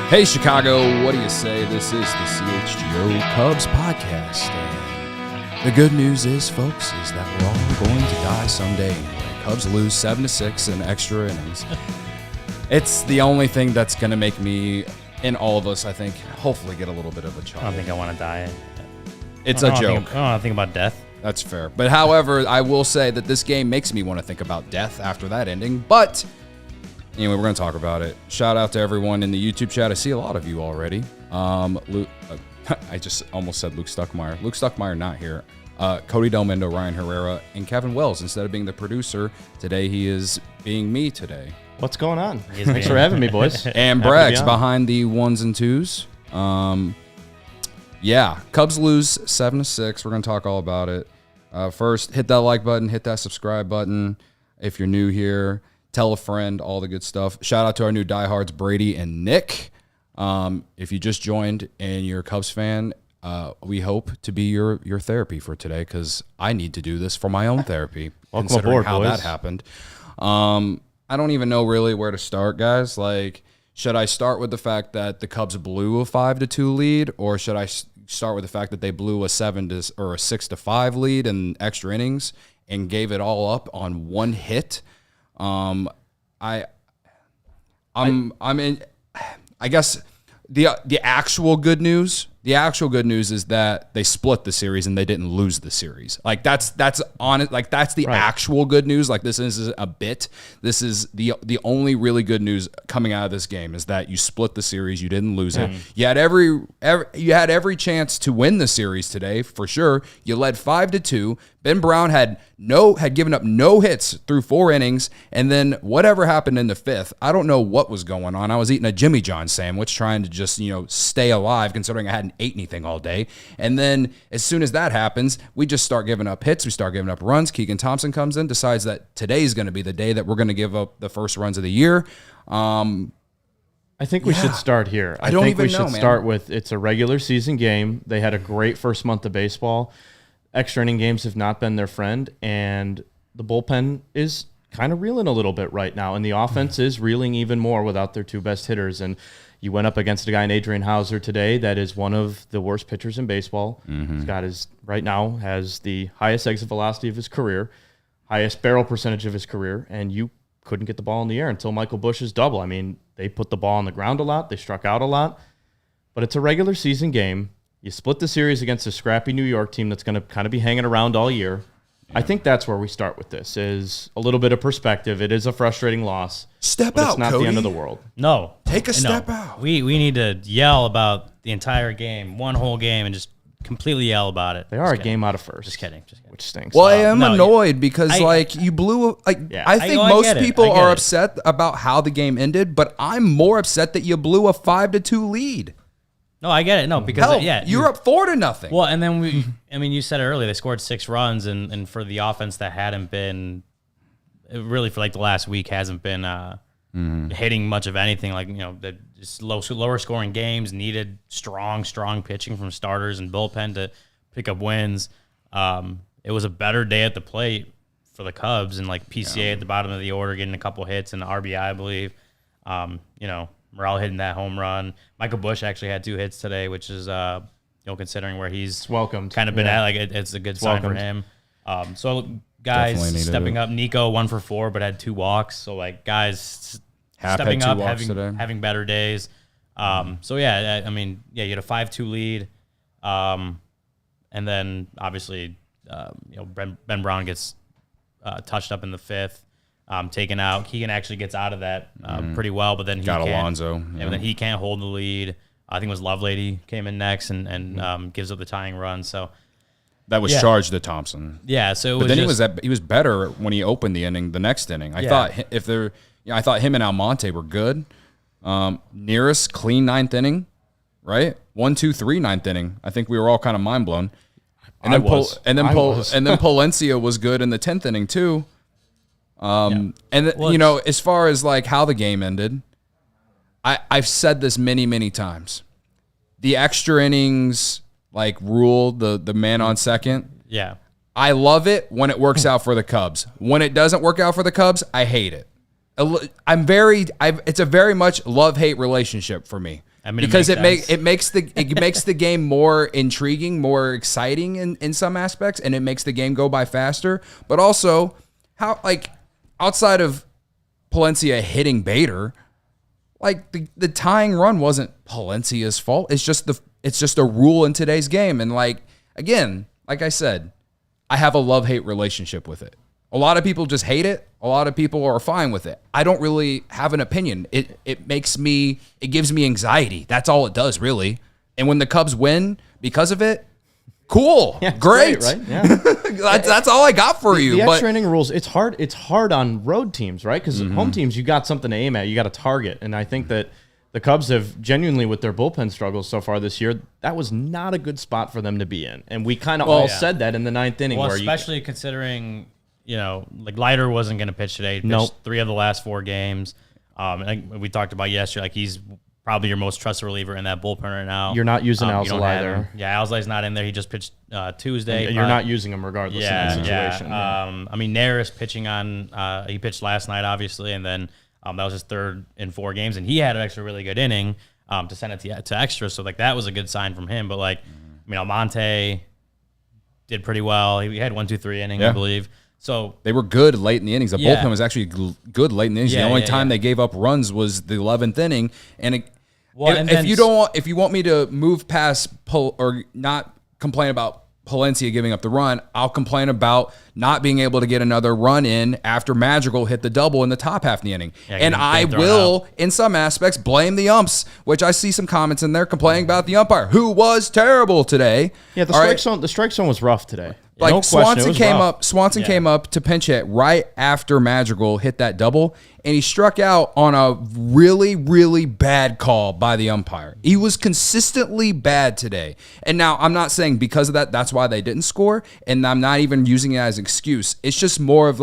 Hey Chicago, what do you say? This is the CHGO Cubs Podcast. And the good news is, folks, is that we're all going to die someday. The Cubs lose 7-6 in extra innings. It's the only thing that's going to make me, and all of us, I think, hopefully get a little bit of a chuckle. I don't think I want to die. It's a joke. I don't want to think about death. That's fair. But however, I will say that this game makes me want to think about death after that ending. But anyway, we're going to talk about it. Shout out to everyone in the YouTube chat. I see a lot of you already. Luke, I just almost said Luke Stuckmeyer. Luke Stuckmeyer not here. Cody Delmendo, Ryan Herrera, and Kevin Wells. Instead of being the producer, today he is being me today. What's going on? Thanks for having me, boys. And Bragg's behind the ones and twos. Yeah, Cubs lose 7-6. We're going to talk all about it. First, hit that like button, hit that subscribe button. If you're new here, tell a friend, all the good stuff. Shout out to our new diehards, Brady and Nick. If you just joined and you're a Cubs fan, we hope to be your therapy for today because I need to do this for my own therapy. Welcome aboard, how boys. that happened. I don't even know really where to start, guys. Like, should I start with the fact that the Cubs blew a 5-2 lead, or should I start with the fact that they blew a 6-5 lead in extra innings and gave it all up on one hit? I guess the actual good news. The actual good news is that they split the series and they didn't lose the series. Like that's honest. Like that's the actual good news. Like this isn't a bit. This is the only really good news coming out of this game is that you split the series. You didn't lose it. You had every chance to win the series today for sure. You led 5-2. Ben Brown had given up no hits through 4 innings, and then whatever happened in the 5th, I don't know what was going on. I was eating a Jimmy John sandwich trying to just, stay alive considering I hadn't ate anything all day. And then as soon as that happens, we just start giving up hits. We start giving up runs. Keegan Thompson comes in, decides that today's going to be the day that we're going to give up the first runs of the year. I think we should start here. I think we should start with it's a regular season game. They had a great first month of baseball. Extra inning games have not been their friend, and the bullpen is kind of reeling a little bit right now, and the offense is reeling even more without their 2 best hitters. And you went up against a guy in Adrian Hauser today that is one of the worst pitchers in baseball. Scott right now has the highest exit velocity of his career, highest barrel percentage of his career, and you couldn't get the ball in the air until Michael Busch's double. I mean, they put the ball on the ground a lot. They struck out a lot. But it's a regular season game. You split the series against a scrappy New York team that's going to kind of be hanging around all year. I think that's where we start with this, is a little bit of perspective. It is a frustrating loss. Step out, it's not Cody. the end of the world. No. Take a step out. We need to yell about the entire game, one whole game, and just completely yell about it. They are a game out of first. Just kidding. Which stinks. Well, I am annoyed because you blew. I think most people are upset about how the game ended, but I'm more upset that you blew a 5-2 lead. No, I get it. No, because you're up 4-0. Well, and then you said it earlier. They scored 6 runs, and for the offense that hadn't been really for like the last week hasn't been hitting much of anything. Like just lower scoring games, needed strong pitching from starters and bullpen to pick up wins. It was a better day at the plate for the Cubs, and like PCA at the bottom of the order getting a couple hits and the RBI, I believe. Morel hitting that home run. Michael Busch actually had 2 hits today, which is, considering where he's welcomed, kind of been at, like it's a good sign for him. So guys stepping up. Nico 1 for 4, but had 2 walks. So like guys stepping up, having better days. You had a 5-2 lead, and then obviously Ben Brown gets touched up in the 5th. Taken out. Keegan actually gets out of that pretty well, but then he got Alonso. And then he can't hold the lead. I think it was Lovelady came in next and gives up the tying run. So that was charged to Thompson. Yeah. So but then he was better when he opened the inning. The next inning, I thought I thought him and Almonte were good. Nearest clean 9th inning, right? 1, 2, 3 9th inning. I think we were all kind of mind blown. And then Palencia was good in the 10th inning too. As far as like how the game ended, I've said this many times. The extra innings rule, the man on second. Yeah. I love it when it works out for the Cubs. When it doesn't work out for the Cubs, I hate it. It's a very much love-hate relationship for me. I mean, because it makes the game more intriguing, more exciting in some aspects, and it makes the game go by faster. But also, how outside of Palencia hitting Bader, the tying run wasn't Palencia's fault. It's just a rule in today's game. And again, like I said, I have a love-hate relationship with it. A lot of people just hate it. A lot of people are fine with it. I don't really have an opinion. It gives me anxiety. That's all it does, really. And when the Cubs win because of it, cool, yeah, great, right? Yeah, that's all I got for you. The extra inning rules. It's hard. It's hard on road teams, right? Because home teams, you got something to aim at. You got a target, and I think that the Cubs have genuinely, with their bullpen struggles so far this year, that was not a good spot for them to be in. And we kind of all said that in the ninth inning. Well, especially considering, Leiter wasn't going to pitch today. He pitched 3 of the last 4 games. We talked about yesterday, he's probably your most trusted reliever in that bullpen right now. You're not using ALLCITY either. Yeah, ALLCITY's not in there. He just pitched Tuesday. And you're not using him regardless in that situation. Yeah. Neris pitching on, he pitched last night, obviously, and then that was his 3rd in 4 games, and he had an extra really good inning to send it to extra. So that was a good sign from him. But Almonte did pretty well. He had 1, 2, 3 innings, I believe. So they were good late in the innings. The bullpen was actually good late in the innings. The only time they gave up runs was the 11th inning. And if you want me to move past or not complain about Palencia giving up the run, I'll complain about not being able to get another run in after Madrigal hit the double in the top half of the inning. Yeah, and I will, in some aspects, blame the umps, which I see some comments in there complaining about the umpire, who was terrible today. Yeah, the strike zone was rough today. Swanson came up to pinch hit right after Madrigal hit that double, and he struck out on a really, really bad call by the umpire. He was consistently bad today. And now I'm not saying because of that, that's why they didn't score, and I'm not even using it as an excuse. It's just more of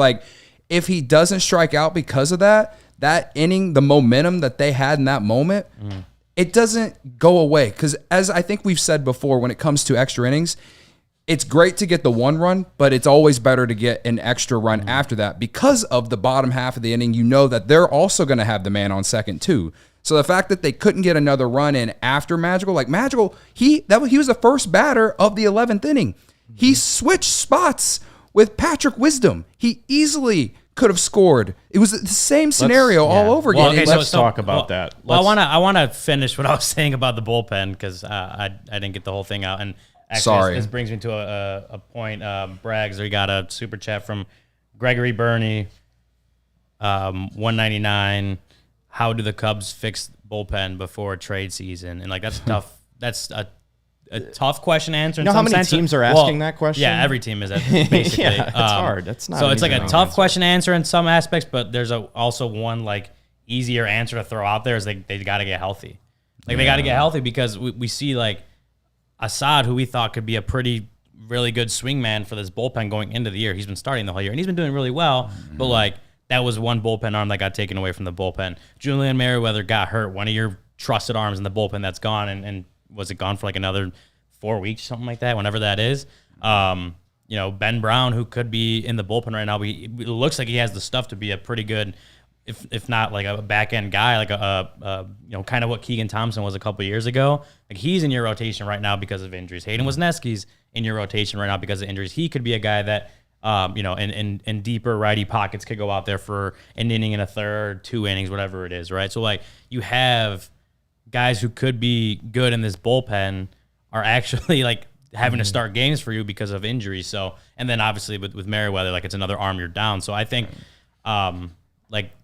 if he doesn't strike out because of that inning, the momentum that they had in that moment, it doesn't go away. Because as I think we've said before, when it comes to extra innings, it's great to get the 1 run, but it's always better to get an extra run after that because of the bottom half of the inning. You know that they're also going to have the man on second too. So the fact that they couldn't get another run in after Madrigal, he was the first batter of the 11th inning. He switched spots with Patrick Wisdom. He easily could have scored. It was the same scenario all over again. Okay, let's talk about that. Well, I want to finish what I was saying about the bullpen because I didn't get the whole thing out. And actually, this brings me to a point. Braggs, we got a super chat from Gregory Burney, 199. How do the Cubs fix bullpen before trade season? And that's tough. That's a tough question to answer. You know how many teams are asking that question? Yeah, every team is basically. It's hard. That's not so it's a tough question to answer in some aspects, but there's also one easier answer to throw out there is they got to get healthy. They got to get healthy because we see Assad, who we thought could be a really good swingman for this bullpen going into the year. He's been starting the whole year, and he's been doing really well. But that was one bullpen arm that got taken away from the bullpen. Julian Merriweather got hurt. One of your trusted arms in the bullpen that's gone, and was it gone for another 4 weeks, something like that, whenever that is. Ben Brown, who could be in the bullpen right now, it looks like he has the stuff to be a pretty good, if not a back end guy, kind of what Keegan Thompson was a couple years ago. He's in your rotation right now because of injuries. Hayden Wesneski's in your rotation right now because of injuries. He could be a guy that in deeper righty pockets could go out there for an inning and a third, 2 innings, whatever it is, right? So you have guys who could be good in this bullpen are actually having to start games for you because of injuries. So, and then obviously with Merriweather, it's another arm you're down. So I think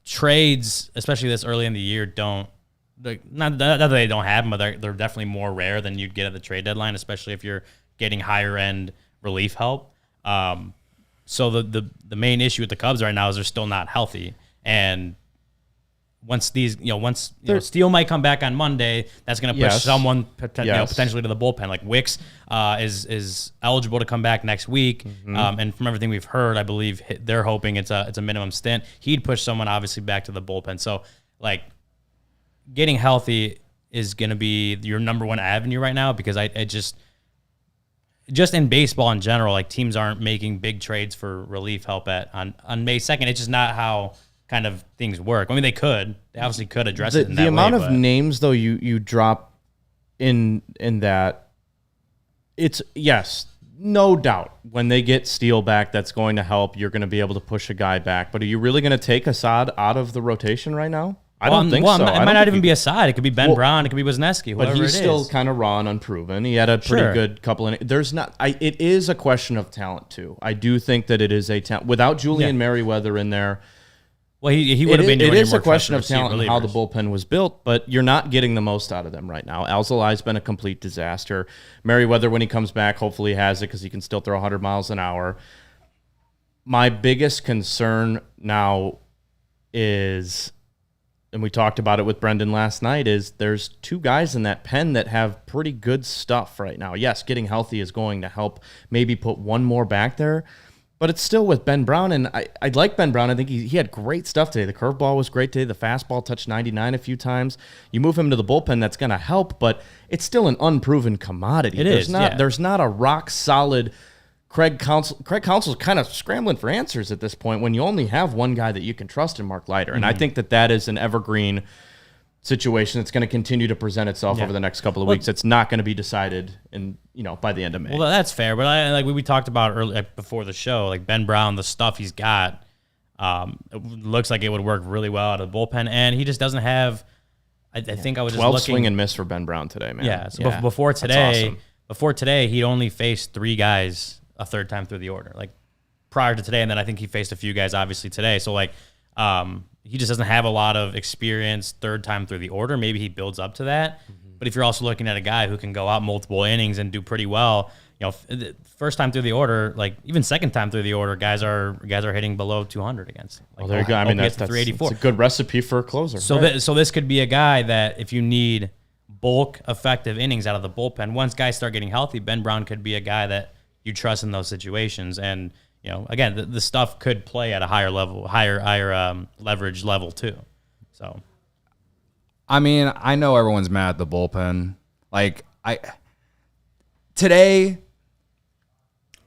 trades, especially this early in the year, not that they don't happen, but they're definitely more rare than you'd get at the trade deadline, especially if you're getting higher end relief help. So the main issue with the Cubs right now is they're still not healthy. And once Steele might come back on Monday, that's going to push someone potentially to the bullpen. Wicks is eligible to come back next week, and from everything we've heard, I believe they're hoping it's a minimum stint. He'd push someone obviously back to the bullpen. So getting healthy is going to be your number one avenue right now because I just in baseball in general, teams aren't making big trades for relief help on May 2nd. It's just not how kind of things work. I mean, they obviously could address it in the that amount way, of names though you drop in that, it's yes, no doubt when they get Steele back, that's going to help. You're going to be able to push a guy back, but are you really going to take Assad out of the rotation right now? I don't think so. It might not even be Assad. It could be Ben Brown. It could be Wisniewski. But he's still kind of raw and unproven. He had a pretty good couple. It is a question of talent too. I do think that it is a talent. Without Julian Merriweather in there, well, he would have been. It is a question of talent and how the bullpen was built, but you're not getting the most out of them right now. ALLCITY's been a complete disaster. Merriweather, when he comes back, hopefully has it because he can still throw 100 miles an hour. My biggest concern now is, and we talked about it with Brendan last night, is there's two guys in that pen that have pretty good stuff right now. Yes, getting healthy is going to help maybe put one more back there, but it's still with Ben Brown, and I like Ben Brown. I think he had great stuff today. The curveball was great today. The fastball touched 99 a few times. You move him to the bullpen, that's going to help, but it's still an unproven commodity. There's not a rock-solid Craig Counsell. Craig Counsell's kind of scrambling for answers at this point when you only have one guy that you can trust in Mark Leiter, and I think that is an evergreen situation that's going to continue to present itself over the next couple of weeks. It's not going to be decided by the end of May. Well, that's fair, but we talked about earlier before the show, like Ben Brown, the stuff he's got, it looks like it would work really well out of the bullpen, and he just doesn't have. I think I was just 12 looking, swing and miss for Ben Brown today, man. Yeah. So before today, he'd only faced 3 guys a third time through the order, like prior to today, and then I think he faced a few guys obviously today. So he just doesn't have a lot of experience third time through the order. Maybe he builds up to that. But if you're also looking at a guy who can go out multiple innings and do pretty well, first time through the order, like even second time through the order, guys are hitting below 200 against him. Well, there you go. I mean, that's 384. That's a good recipe for a closer. So so this could be a guy that if you need bulk effective innings out of the bullpen, once guys start getting healthy, Ben Brown could be a guy that you trust in those situations. And again, the stuff could play at a higher level, higher leverage level too. So, I mean, I know everyone's mad at the bullpen. Today,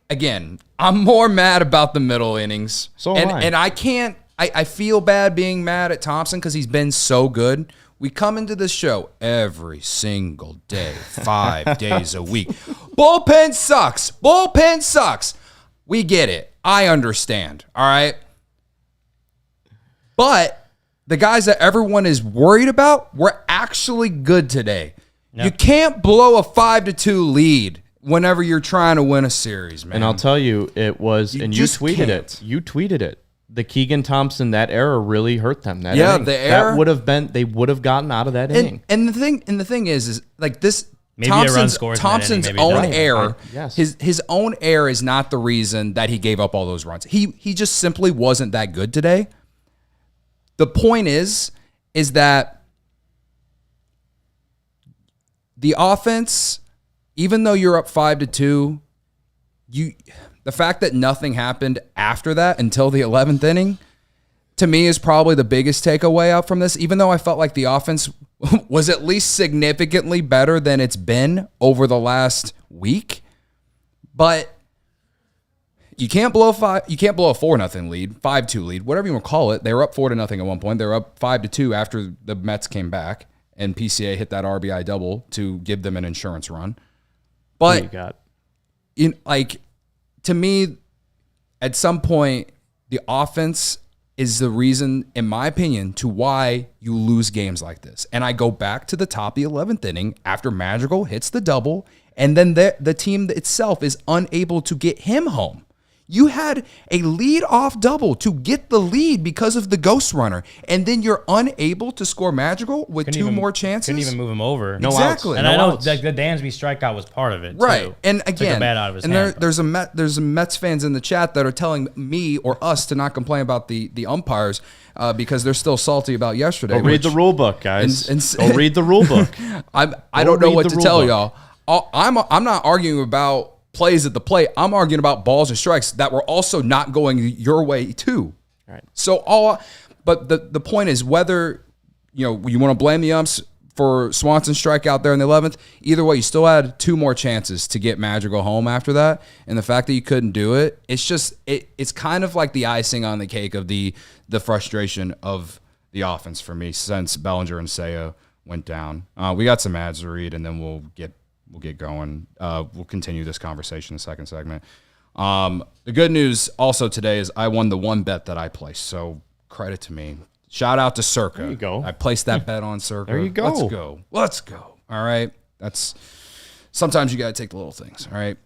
again, I'm more mad about the middle innings. So am I. And I feel bad being mad at Thompson because he's been so good. We come into this show every single day, 5 days a week. Bullpen sucks. Bullpen sucks. We get it. I understand. All right. But the guys that everyone is worried about were actually good today. No. You can't blow a 5-2 lead whenever you're trying to win a series, man. And I'll tell you, it was, you tweeted it. You tweeted it. The Keegan Thompson, that error really hurt them. That inning. The error that would have been, they would have gotten out of that inning. And the thing is like this. Maybe Thompson's own error. Yes. His own error is not the reason that he gave up all those runs. He just simply wasn't that good today. The point is that the offense, even though you're up 5-2, the fact that nothing happened after that until the 11th inning, to me, is probably the biggest takeaway out from this, even though I felt like the offense was at least significantly better than it's been over the last week. But you can't blow a 4-0 lead, 5-2 lead, whatever you want to call it. They were up 4-0 at one point. They were up 5-2 after the Mets came back and PCA hit that RBI double to give them an insurance run. But to me, at some point, the offense is the reason, in my opinion, to why you lose games like this. And I go back to the top of the 11th inning after Madrigal hits the double, and then the team itself is unable to get him home. You had a lead-off double to get the lead because of the ghost runner, and then you're unable to score Madrigal with two more chances? Couldn't even move him over. No exactly. Outs. And I know the Dansby strikeout was part of it, right? Too. And again, took a bat out of his hand, there's some Mets fans in the chat that are telling me or us to not complain about the umpires because they're still salty about yesterday. Read the rule book, guys. Go read the rule book. I don't know what to tell y'all. I'm not arguing about plays at the plate. I'm arguing about balls and strikes that were also not going your way too. Right. So but the point is whether you want to blame the umps for Swanson strike out there in the 11th, either way, you still had 2 more chances to get Madrigal home after that. And the fact that you couldn't do it, it's just it's kind of like the icing on the cake of the frustration of the offense for me since Bellinger and Seiya went down. We got some ads to read, and then we'll get going. We'll continue this conversation in the second segment. The good news also today is I won the one bet that I placed, so credit to me. Shout out to Circa. There you go. I placed that bet on Circa. There you go. Let's go. All right. Sometimes you got to take the little things. All right.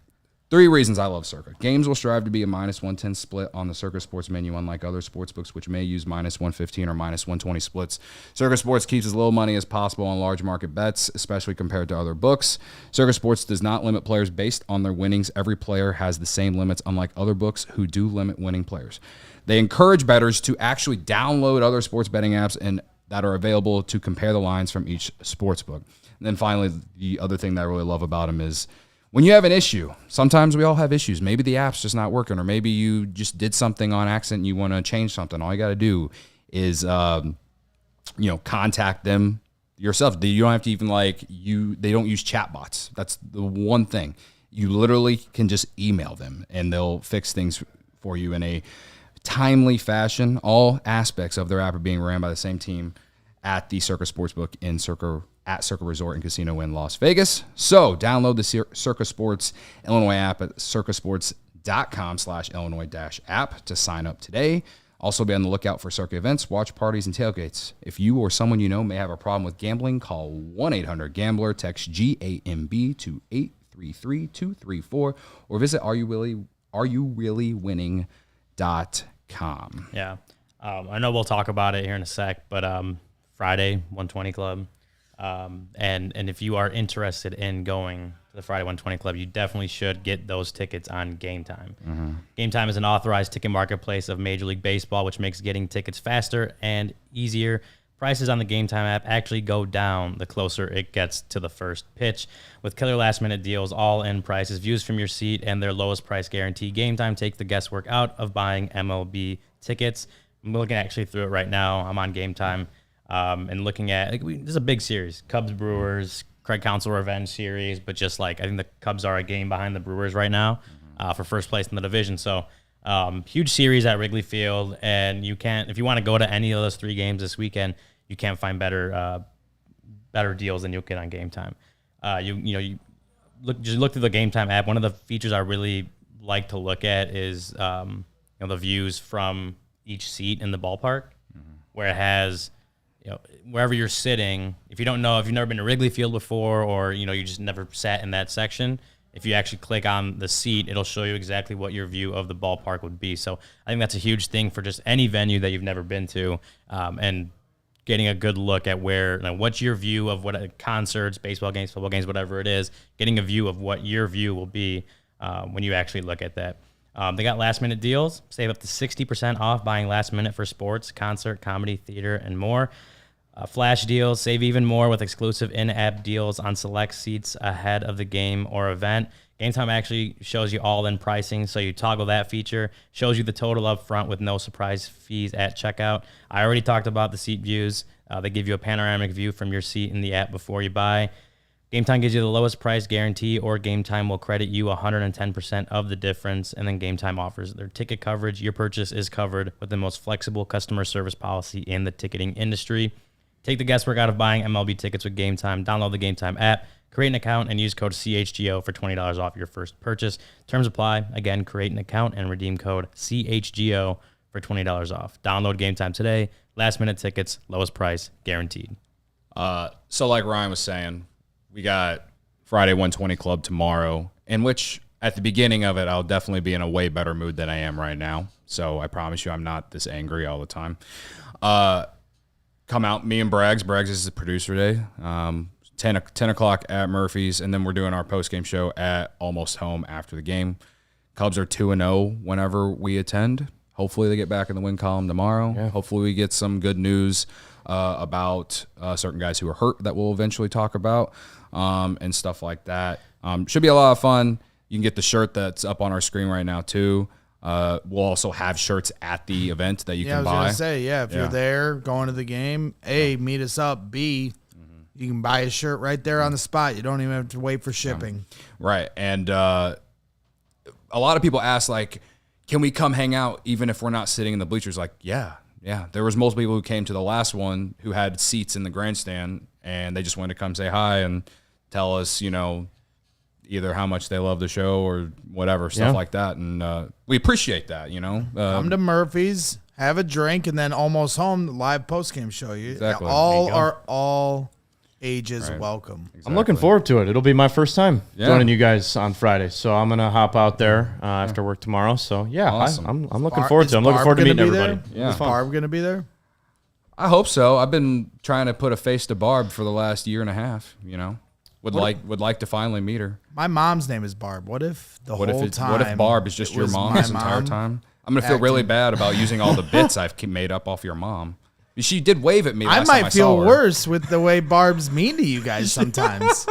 3 reasons I love Circa. Games will strive to be a -110 split on the Circa Sports menu, unlike other sports books, which may use -115 or -120 splits. Circa Sports keeps as little money as possible on large market bets, especially compared to other books. Circa Sports does not limit players based on their winnings. Every player has the same limits, unlike other books who do limit winning players. They encourage bettors to actually download other sports betting apps and that are available to compare the lines from each sports book. And then finally, the other thing that I really love about them is when you have an issue, sometimes we all have issues. Maybe the app's just not working, or maybe you just did something on accident and you want to change something. All you got to do is, contact them yourself. You don't have to even they don't use chatbots. That's the one thing. You literally can just email them and they'll fix things for you in a timely fashion. All aspects of their app are being ran by the same team at the Circa Sportsbook at Circa Resort and Casino in Las Vegas. So download the Circa Sports Illinois app at circasports.com/Illinois-app to sign up today. Also be on the lookout for Circa events, watch parties, and tailgates. If you or someone you know may have a problem with gambling, call 1-800-GAMBLER, text GAMB to 833-234, or visit areyourreallywinning.com. Yeah. I know we'll talk about it here in a sec, but Friday 120 Club. And if you are interested in going to the Friday 120 Club, you definitely should get those tickets on Game Time. Mm-hmm. Game Time is an authorized ticket marketplace of Major League Baseball, which makes getting tickets faster and easier. Prices on the Game Time app actually go down the closer it gets to the first pitch. With killer last-minute deals, all-in prices, views from your seat, and their lowest price guarantee, Game Time takes the guesswork out of buying MLB tickets. I'm looking actually through it right now. I'm on Game Time and looking at this is a big series: Cubs Brewers, Craig Counsell revenge series. But just I think the Cubs are a game behind the Brewers right now for first place in the division. So huge series at Wrigley Field, and you can't, if you want to go to any of those 3 games this weekend, you can't find better deals than you'll get on Game Time. You look through the Game Time app. One of the features I really like to look at is the views from each seat in the ballpark, where it has wherever you're sitting. If you've never been to Wrigley Field before, or you just never sat in that section, if you actually click on the seat, it'll show you exactly what your view of the ballpark would be. So I think that's a huge thing for just any venue that you've never been to, and getting a good look at what's your view of what concerts, baseball games, football games, whatever it is, getting a view of what your view will be when you actually look at that. They got last-minute deals. Save up to 60% off buying last minute for sports, concert, comedy, theater, and more. Flash deals. Save even more with exclusive in-app deals on select seats ahead of the game or event. Game Time actually shows you all-in pricing, so you toggle that feature. Shows you the total up front with no surprise fees at checkout. I already talked about the seat views. They give you a panoramic view from your seat in the app before you buy. Game Time gives you the lowest price guarantee, or Game Time will credit you 110% of the difference. And then Game Time offers their ticket coverage. Your purchase is covered with the most flexible customer service policy in the ticketing industry. Take the guesswork out of buying MLB tickets with Game Time. Download the Game Time app, create an account, and use code CHGO for $20 off your first purchase. Terms apply. Again, create an account and redeem code CHGO for $20 off. Download Game Time today. Last minute tickets, lowest price guaranteed. So like Ryan was saying, we got Friday 120 Club tomorrow, in which at the beginning of it, I'll definitely be in a way better mood than I am right now. So I promise you I'm not this angry all the time. Come out, me and Braggs. Braggs is the producer today. 10 o'clock at Murphy's, and then we're doing our post-game show at Almost Home after the game. Cubs are 2-0 whenever we attend. Hopefully they get back in the win column tomorrow. Yeah. Hopefully we get some good news about certain guys who are hurt that we'll eventually talk about, and stuff like that. Should be a lot of fun. You can get the shirt that's up on our screen right now too. We'll also have shirts at the event that you can buy. I was going to say, if you're there going to the game, A, meet us up. B, You can buy a shirt right there on the spot. You don't even have to wait for shipping. Right. And a lot of people ask, like, can we come hang out even if we're not sitting in the bleachers? Like, yeah. There was multiple people who came to the last one who had seats in the grandstand, and they just wanted to come say hi and tell us, either how much they love the show or whatever, stuff like that. And we appreciate that, Come to Murphy's, have a drink, and then Almost Home, the live postgame show. Exactly. All ages welcome. Exactly. I'm looking forward to it. It'll be my first time joining you guys on Friday, so I'm gonna hop out there after work tomorrow. So awesome. I'm looking forward to it. I'm looking forward to meeting everybody. Is Barb gonna be there? I hope so. I've been trying to put a face to Barb for the last year and a half. Would like to finally meet her. My mom's name is Barb. What if what if Barb is just your mom this entire time? I'm gonna feel really bad about using all the bits I've made up off your mom. She did wave at me last time I might feel saw her. worse with the way Barb's mean to you guys sometimes.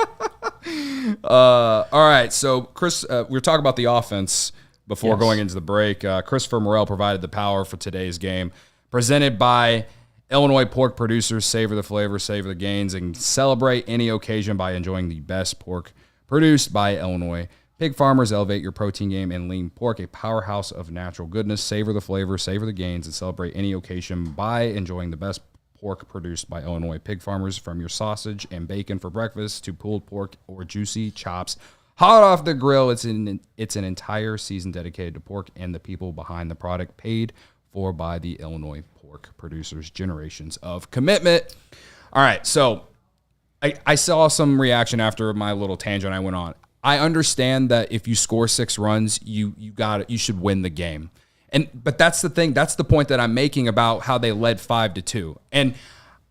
All right, so Chris, we were talking about the offense before going into the break. Christopher Morel provided the power for today's game, presented by Illinois pork producers. Savor the flavor, savor the gains, and celebrate any occasion by enjoying the best pork produced by Illinois pig farmers. Elevate your protein game and lean pork, a powerhouse of natural goodness. Savor the flavor, savor the gains, and celebrate any occasion by enjoying the best pork produced by Illinois pig farmers. From your sausage and bacon for breakfast to pulled pork or juicy chops hot off the grill, it's an entire season dedicated to pork and the people behind the product, paid for by the Illinois pork producers. Generations of commitment. All right, so I saw some reaction after my little tangent I went on. I understand that if you score 6 runs, you should win the game. But that's the thing. That's the point that I'm making about how they led 5-2. And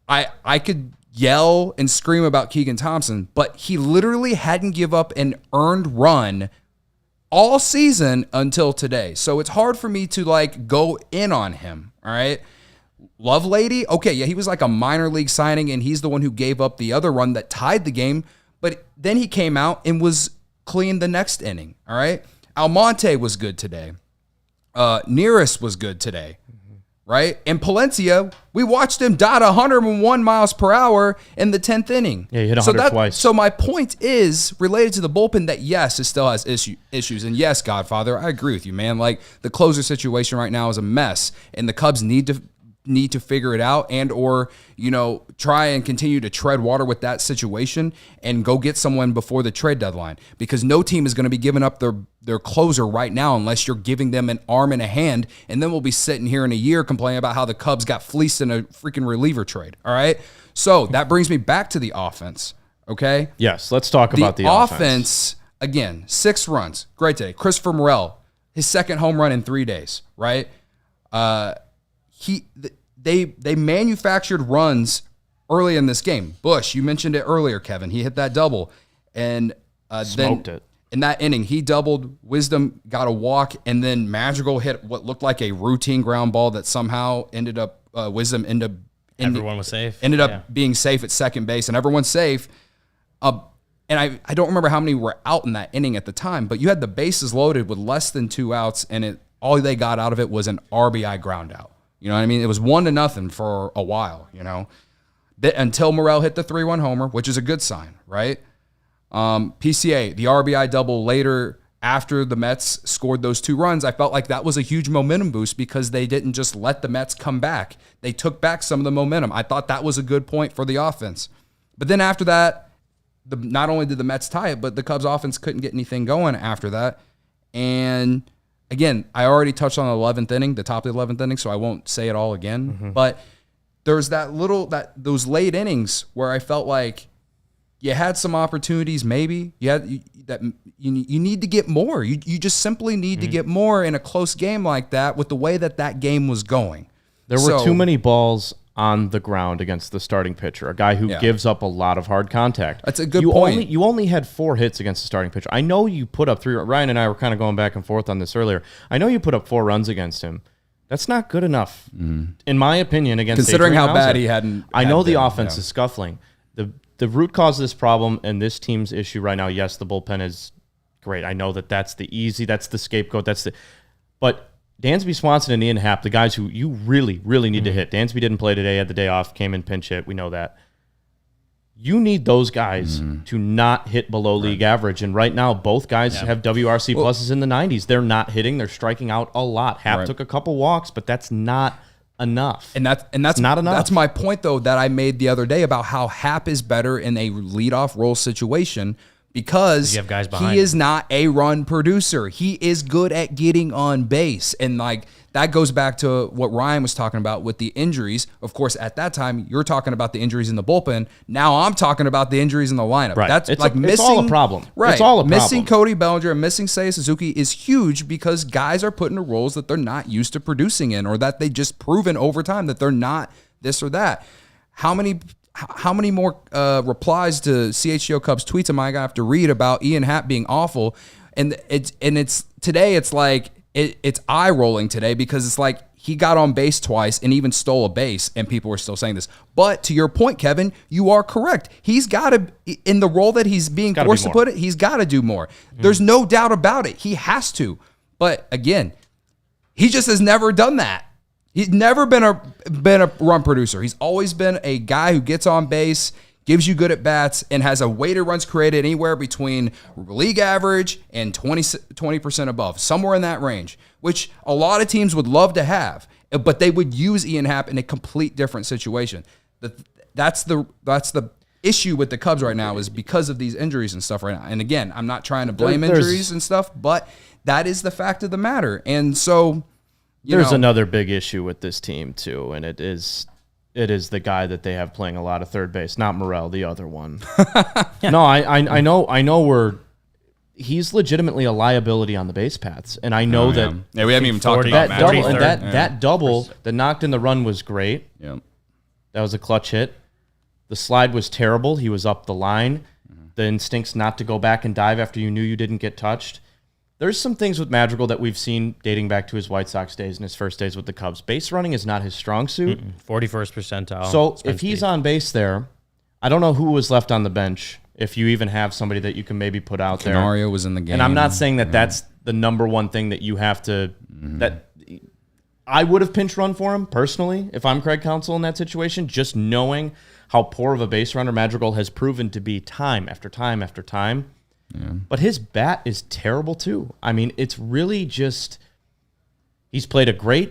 I could yell and scream about Keegan Thompson, but he literally hadn't give up an earned run all season until today. So it's hard for me to go in on him. All right. Lovelady, okay, yeah, he was like a minor league signing, and he's the one who gave up the other run that tied the game. But then he came out and was clean the next inning. All right. Almonte was good today. Nearest was good today. Right? And Palencia, we watched him dot 101 miles per hour in the 10th inning. Yeah, he hit 100 twice. So my point is related to the bullpen that, yes, it still has issues. And yes, Godfather, I agree with you, man. The closer situation right now is a mess, and the Cubs need to figure it out and or try and continue to tread water with that situation and go get someone before the trade deadline, because no team is going to be giving up their closer right now unless you're giving them an arm and a hand, and then we'll be sitting here in a year complaining about how the Cubs got fleeced in a freaking reliever trade. All right, so that brings me back to the offense. Okay, yes, let's talk about the offense. Again, 6 runs, great today. Christopher Morel, his second home run in 3 days. Right, They manufactured runs early in this game. Bush, you mentioned it earlier, Kevin. He hit that double, and smoked it. In that inning, he doubled. Wisdom got a walk, and then Madrigal hit what looked like a routine ground ball that somehow ended up Wisdom everyone was safe. Ended up being safe at second base, and everyone's safe. And I don't remember how many were out in that inning at the time, but you had the bases loaded with less than 2 outs, and all they got out of it was an RBI ground out. You know what I mean? It was 1-0 for a while, until Morel hit the 3-1 homer, which is a good sign, right? PCA, the RBI double later after the Mets scored those 2 runs, I felt like that was a huge momentum boost because they didn't just let the Mets come back. They took back some of the momentum. I thought that was a good point for the offense. But then after that, not only did the Mets tie it, but the Cubs offense couldn't get anything going after that. And again, I already touched on the 11th inning, the top of the 11th inning, so I won't say it all again. Mm-hmm. But there's those late innings where I felt like you had some opportunities. Maybe you need to get more. You just simply need to get more in a close game like that with the way that game was going. There were too many balls on the ground against the starting pitcher, a guy who gives up a lot of hard contact. That's a good point. You only had 4 hits against the starting pitcher. I know you put up 3. Ryan and I were kind of going back and forth on this earlier. I know you put up 4 runs against him. That's not good enough, in my opinion, against considering Adrian how Hauser. bad he hadn't. I know the offense is scuffling. The root cause of this problem and this team's issue right now, yes, the bullpen is great. I know that's the scapegoat. But Dansby Swanson and Ian Happ, the guys who you really, really need to hit. Dansby didn't play today, had the day off, came in pinch hit. We know that. You need those guys to not hit below league average. And right now, both guys have WRC pluses in the 90s. They're not hitting. They're striking out a lot. Hap took a couple walks, but that's not enough. And that's not enough. That's my point, though, that I made the other day about how Hap is better in a leadoff role situation because you have guys behind he is not a run producer. He is good at getting on base. And like that goes back to what Ryan was talking about with the injuries. Of course, at that time, you're talking about the injuries in the bullpen. Now I'm talking about the injuries in the lineup. Right. That's it's like missing. It's all a problem. Right. It's all a problem. Missing Cody Bellinger and missing Seiya Suzuki is huge because guys are put into roles that they're not used to producing in, or that they just proven over time that they're not this or that. How many more replies to CHGO Cubs tweets am I gonna have to read about Ian Happ being awful? And it's today. It's like it's eye rolling today because it's like he got on base twice and even stole a base, and people are still saying this. But to your point, Kevin, you are correct. He's got to, in the role that he's being forced to put it, he's got to do more. There's no doubt about it. He has to. But again, he just has never done that. He's never been a run producer. He's always been a guy who gets on base, gives you good at bats, and has a weighted runs created anywhere between league average and 20% above, somewhere in that range, which a lot of teams would love to have, but they would use Ian Happ in a complete different situation. That's the issue with the Cubs right now is because of these injuries and stuff right now. And again, I'm not trying to blame injuries and stuff, but that is the fact of the matter. And so there's another big issue with this team too, and it is the guy that they have playing a lot of third base, not Morel, the other one. No, I know he's legitimately a liability on the base paths, and I know that. Yeah, we haven't even talked about that double, Madrigal. and that double that knocked in the run was great. Yeah, that was a clutch hit. The slide was terrible. He was up the line. The instincts not to go back and dive after you knew you didn't get touched. There's some things with Madrigal that we've seen dating back to his White Sox days and his first days with the Cubs. Base running is not his strong suit. 41st percentile. So if he's on base there, I don't know who was left on the bench, if you even have somebody that you can maybe put out there. Canario was in the game. And I'm not saying that that's the number one thing that you have to that I would have pinch run for him personally if I'm Craig Counsell in that situation, just knowing how poor of a base runner Madrigal has proven to be time after time after time. Yeah. But his bat is terrible too. I mean, it's really just he's played a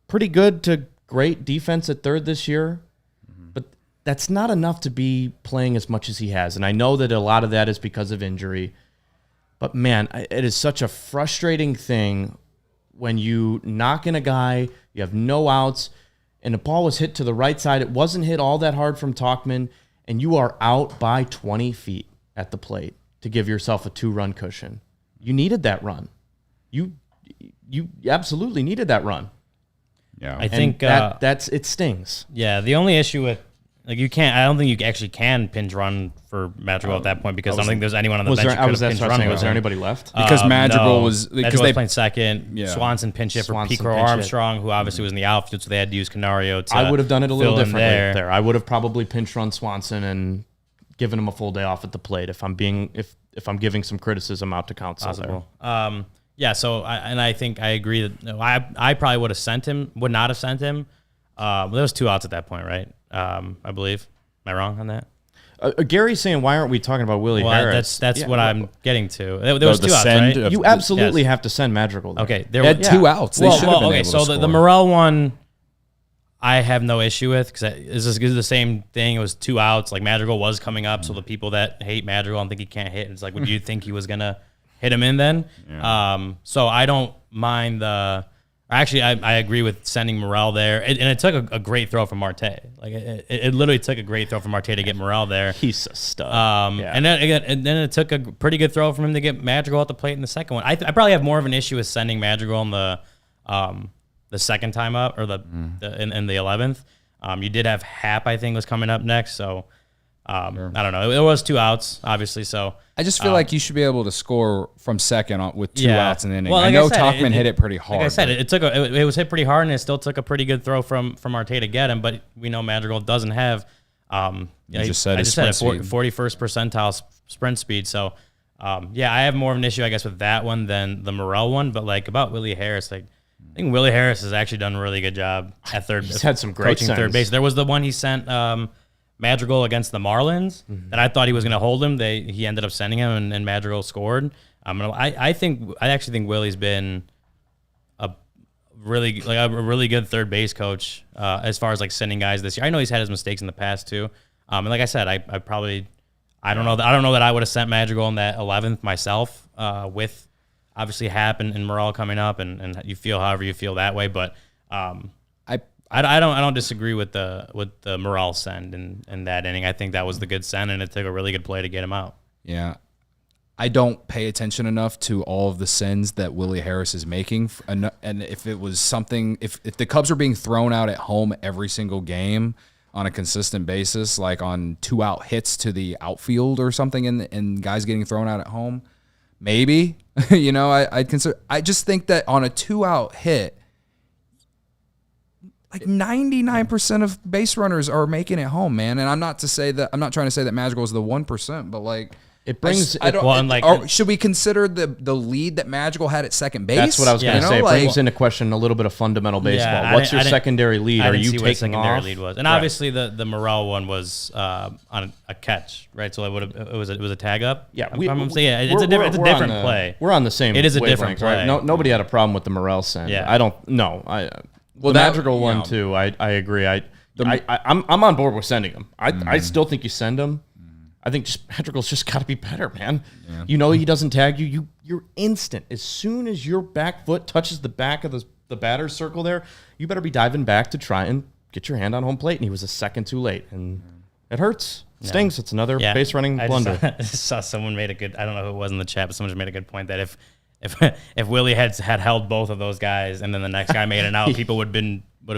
pretty good to great defense at third this year, but that's not enough to be playing as much as he has. And I know that a lot of that is because of injury, but man, it is such a frustrating thing when you knock in a guy, you have no outs, and the ball was hit to the right side. It wasn't hit all that hard from Tauchman, and you are out by 20 feet at the plate to give yourself a 2-run cushion. You needed that run. You absolutely needed that run. Yeah, I think that's it stings. Yeah, the only issue with I don't think you actually can pinch run for Madrigal at that point because I don't think there's anyone on the bench who could have pinch run. Was there anybody left? Because Madrigal was playing second. Yeah. Swanson pinch hit for Crow-Armstrong, who obviously was in the outfield, so they had to use Canario to I would have done it a little differently there. I would have probably pinch run Swanson and given him a full day off at the plate if I'm giving some criticism out to Counsell there. Yeah, so I think I agree that I probably would not have sent him. There was 2 outs at that point, right? I believe. Am I wrong on that? Gary's saying, why aren't we talking about Willie Harris? That's what I'm getting to. There was 2 outs, right? You absolutely have to send Madrigal there. Okay. They had 2 outs. They should have been able to score. The Morel one, I have no issue with because it's the same thing. It was 2 outs. Like Madrigal was coming up, so the people that hate Madrigal and think he can't hit, it's like, would you think he was gonna hit him in then? Yeah. So I don't mind the. Actually, I agree with sending Morel there, and it took a great throw from Marte. Like it literally took a great throw from Marte to get Morel there. He's a stud. And then it took a pretty good throw from him to get Madrigal at the plate in the second one. I probably have more of an issue with sending Madrigal in the second time up or in the 11th. You did have Hap, I think, was coming up next, so. I don't know. It was 2 outs, obviously. So I just feel like you should be able to score from second with 2 outs in the inning. Well, like I know Tauchman hit it pretty hard. Like I said, it was hit pretty hard, and it still took a pretty good throw from Marte to get him. But we know Madrigal doesn't have. I just said 41st percentile sprint speed. So I have more of an issue, I guess, with that one than the Morel one. But like about Willie Harris, I think Willie Harris has actually done a really good job at third. He's had some great coaching third base. There was the one he sent. Madrigal against the Marlins that I thought he was going to hold him. He ended up sending him, and Madrigal scored. I actually think Willie's been a really good third base coach as far as like sending guys this year. I know he's had his mistakes in the past too. And like I said, I don't know that I would have sent Madrigal in that 11th myself with obviously Happ and Morel coming up, and you feel however you feel that way. But I don't disagree with the Morel send in that inning. I think that was the good send, and it took a really good play to get him out. Yeah. I don't pay attention enough to all of the sends that Willie Harris is making. And if it was something, if the Cubs are being thrown out at home every single game on a consistent basis, like on 2-out hits to the outfield or something, and guys getting thrown out at home, maybe, I'd consider. I just think that on a 2-out hit, like 99% of base runners are making it home, man. And I'm not trying to say that Madrigal is the 1%, but like, it brings. Should we consider the lead that Madrigal had at second base? That's what I was going to say. It brings into question a little bit of fundamental baseball. Yeah, What's your secondary lead? Are you taking taking secondary off? lead was, and obviously the Morel one was on a catch, right? So it was a tag up. Yeah, it's a different play. We're on the same. It is a different play. Right? Nobody had a problem with the Morel send. Yeah. I don't. No, the Madrigal one too. I agree. I'm on board with sending him. I still think you send him. I think Madrigal's just got to be better, man. Yeah. He doesn't tag you. You're instant. As soon as your back foot touches the back of the batter's circle there, you better be diving back to try and get your hand on home plate. And he was a second too late. And it hurts. It stings. It's another base running blunder. I just saw someone made a good, I don't know who it was in the chat, but someone just made a good point that if Willie had held both of those guys and then the next guy made an out, people would have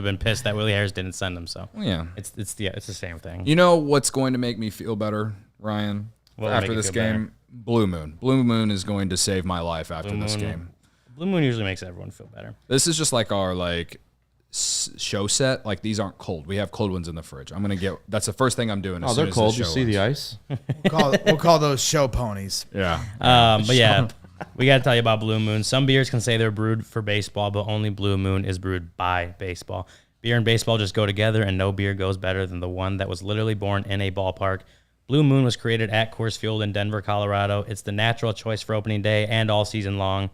been pissed that Willie Harris didn't send him. So it's the same thing. You know what's going to make me feel better, Ryan, after this game? Blue Moon. Blue Moon is going to save my life after this game. Blue Moon usually makes everyone feel better. This is just like our show set. Like, these aren't cold. We have cold ones in the fridge. That's the first thing I'm doing. They're cold. You see the ice? We'll call those show ponies. Yeah. But yeah, we got to tell you about Blue Moon. Some beers can say they're brewed for baseball, but only Blue Moon is brewed by baseball. Beer and baseball just go together, and no beer goes better than the one that was literally born in a ballpark. Blue Moon was created at Coors Field in Denver, Colorado. It's the natural choice for opening day and all season long.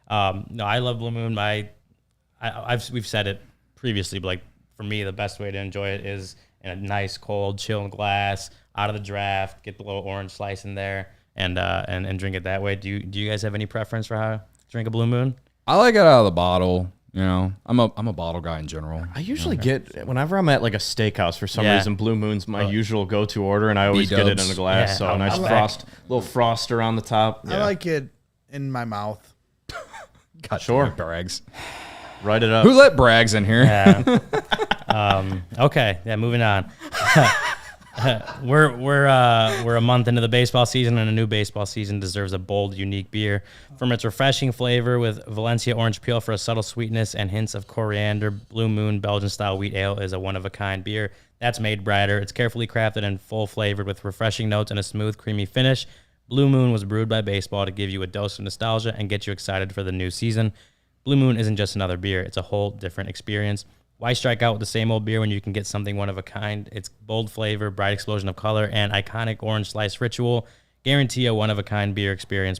I love Blue Moon. We've said it previously, but like, for me, the best way to enjoy it is in a nice, cold, chill glass, out of the draft, get the little orange slice in there, and drink it that way. Do you guys have any preference for how to drink a Blue Moon? I like it out of the bottle. I'm a bottle guy in general. I usually get, whenever I'm at like a steakhouse, for some reason, Blue Moon's my usual go-to order, and I always get it in a glass. So a nice little frost around the top. I like it in my mouth. God, sure. Brags. Write it up. Who let Brags in here? Yeah. Okay. Yeah. Moving on. We're a month into the baseball season, and a new baseball season deserves a bold, unique beer. From its refreshing flavor with Valencia orange peel for a subtle sweetness and hints of coriander, Blue Moon Belgian-style wheat ale is a one-of-a-kind beer that's made brighter. It's carefully crafted and full-flavored with refreshing notes and a smooth, creamy finish. Blue Moon was brewed by baseball to give you a dose of nostalgia and get you excited for the new season. Blue Moon isn't just another beer. It's a whole different experience. Why strike out with the same old beer when you can get something one of a kind? Its bold flavor, bright explosion of color, and iconic orange slice ritual guarantee a one-of-a-kind beer experience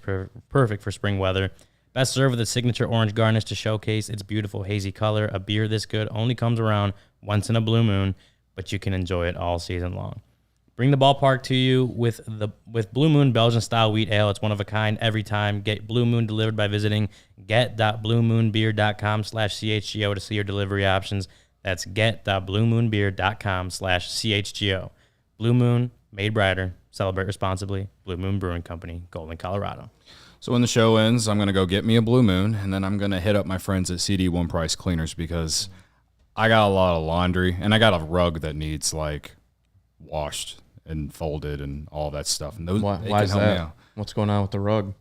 perfect for spring weather. Best served with a signature orange garnish to showcase its beautiful hazy color. A beer this good only comes around once in a blue moon, but you can enjoy it all season long. Bring the ballpark to you with Blue Moon Belgian-style wheat ale. It's one of a kind every time. Get Blue Moon delivered by visiting get.bluemoonbeer.com/CHGO to see your delivery options. That's get.bluemoonbeer.com/CHGO. Blue Moon, made brighter. Celebrate responsibly. Blue Moon Brewing Company, Golden, Colorado. So when the show ends, I'm going to go get me a Blue Moon, and then I'm going to hit up my friends at CD One Price Cleaners because I got a lot of laundry, and I got a rug that needs, washed and folded and all that stuff. And those, why is that? What's going on with the rug?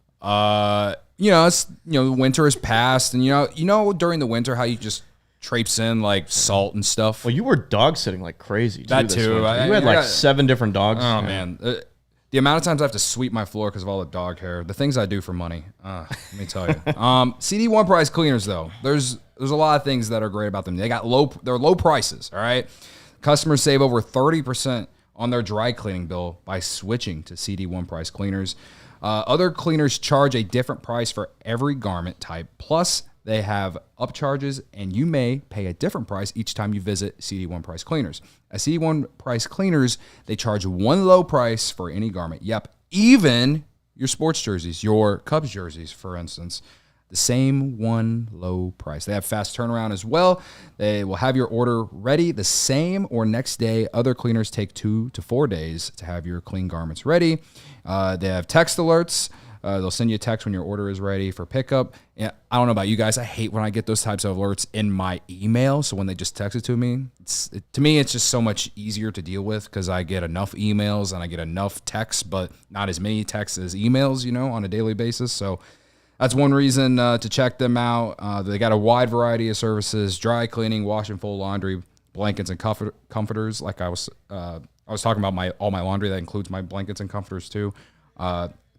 It's winter has passed, and during the winter how you just traipse in salt and stuff. Well, you were dog sitting like crazy. That too. You had 7 different dogs. Oh man, the amount of times I have to sweep my floor because of all the dog hair. The things I do for money. Let me tell you. CD One Price Cleaners though, there's a lot of things that are great about them. They're low prices. All right, customers save over 30% on their dry cleaning bill by switching to CD1 price cleaners. Other cleaners charge a different price for every garment type. Plus, they have upcharges, and you may pay a different price each time you visit CD1 price cleaners. At CD1 price cleaners, they charge one low price for any garment. Yep, even your sports jerseys, your Cubs jerseys, for instance. The same one low price. They have fast turnaround as well. They will have your order ready the same or next day. Other cleaners take 2 to 4 days to have your clean garments ready. They have text alerts. They'll send you a text when your order is ready for pickup. And I don't know about you guys. I hate when I get those types of alerts in my email. So when they just text it to me, to me, it's just so much easier to deal with because I get enough emails and I get enough texts, but not as many texts as emails, on a daily basis. So that's one reason to check them out. They got a wide variety of services: dry cleaning, wash and fold laundry, blankets and comforters. Like I was talking about all my laundry. That includes my blankets and comforters too.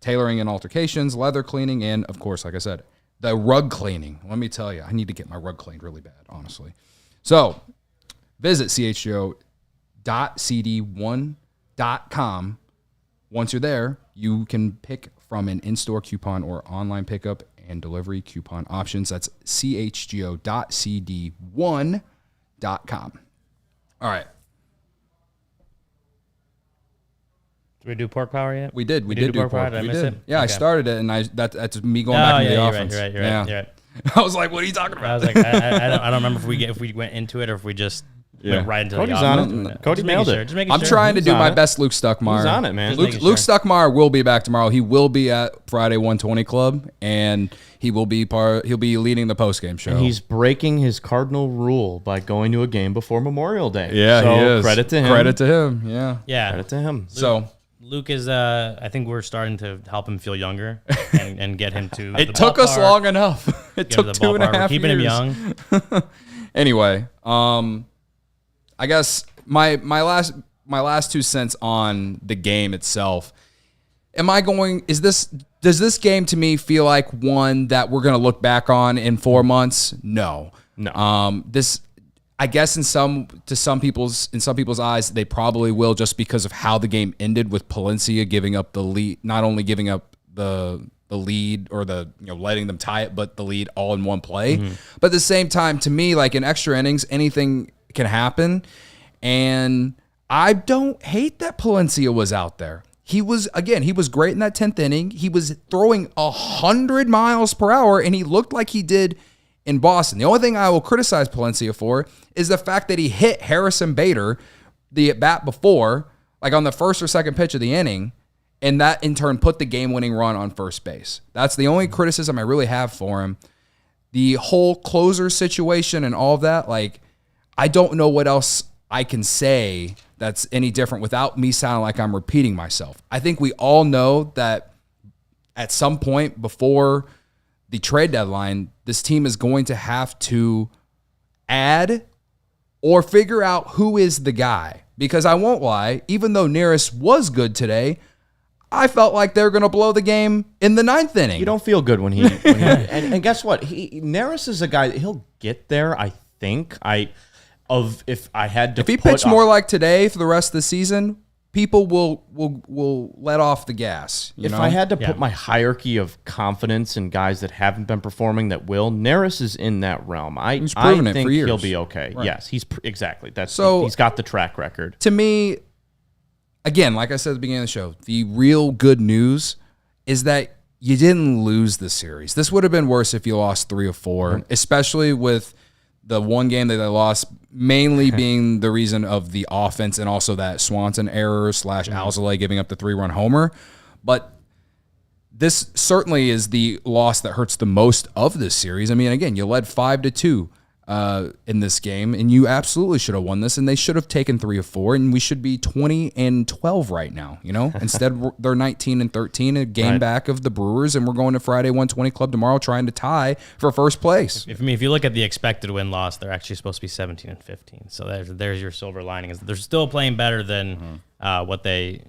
Tailoring and altercations, leather cleaning, and of course, like I said, the rug cleaning. Let me tell you, I need to get my rug cleaned really bad, honestly. So visit chgo.cd1.com. Once you're there, you can pick from an in-store coupon or online pickup and delivery coupon options. That's chgo.cd1.com. All right. Did we do pork power yet? We did. We did do pork power. Did I miss it? Yeah, Okay. I started it, and that's me going back into the offense. You're right. I was like, "What are you talking about?" I was like, I don't remember if we went into it or if we just went right into Cody's the on it. Cody nailed it. I'm trying to do my best, Luke Stuckmeyer. He's on it, man. Luke Stuckmeyer will be back tomorrow. He will be at Friday 120 Club, and he'll be leading the postgame show. And he's breaking his cardinal rule by going to a game before Memorial Day. Yeah, so he is. Credit to him. Credit to him. Yeah. Credit to him. Luke is, I think we're starting to help him feel younger and get him to It took us long enough. It took 2.5 years. Keeping him young. Anyway, I guess my last 2 cents on the game itself. Does this game to me feel like one that we're going to look back on in 4 months? No. I guess in some people's eyes, they probably will, just because of how the game ended with Palencia giving up the lead, not only giving up the lead or letting them tie it, but the lead all in one play. Mm-hmm. But at the same time, to me, like in extra innings, anything can happen. And I don't hate that Palencia was out there. He was great in that 10th inning. He was throwing 100 miles per hour, and he looked like he did in Boston. The only thing I will criticize Palencia for is the fact that he hit Harrison Bader the at-bat before, like on the first or second pitch of the inning, and that in turn put the game-winning run on first base. That's the only criticism I really have for him. The whole closer situation and all of that, like, I don't know what else I can say that's any different without me sounding like I'm repeating myself. I think we all know that at some point before the trade deadline, this team is going to have to add or figure out who is the guy. Because I won't lie, even though Neris was good today, I felt like they're going to blow the game in the 9th inning. You don't feel good when he and guess what? Neris is a guy that he'll get there, I think. If he pitched more like today for the rest of the season, people will let off the gas. If I had to put my hierarchy of confidence in guys that haven't been performing that will, Neris is in that realm. He's proven I think it for years. He'll be okay. Right. Yes, exactly. He's got the track record. To me, again, like I said at the beginning of the show, the real good news is that you didn't lose the series. This would have been worse if you lost 3 or 4, especially with the one game that they lost, mainly being the reason of the offense and also that Swanson error / ALLCITY giving up the 3-run homer. But this certainly is the loss that hurts the most of this series. I mean, again, you led 5-2 in this game, and you absolutely should have won this, and they should have taken 3 or 4, and we should be 20-12 right now. Instead they're 19-13, a game back of the Brewers, and we're going to Friday 120 Club tomorrow trying to tie for first place. If you look at the expected win-loss, they're actually supposed to be 17-15. So there's your silver lining. Is they're still playing better than what the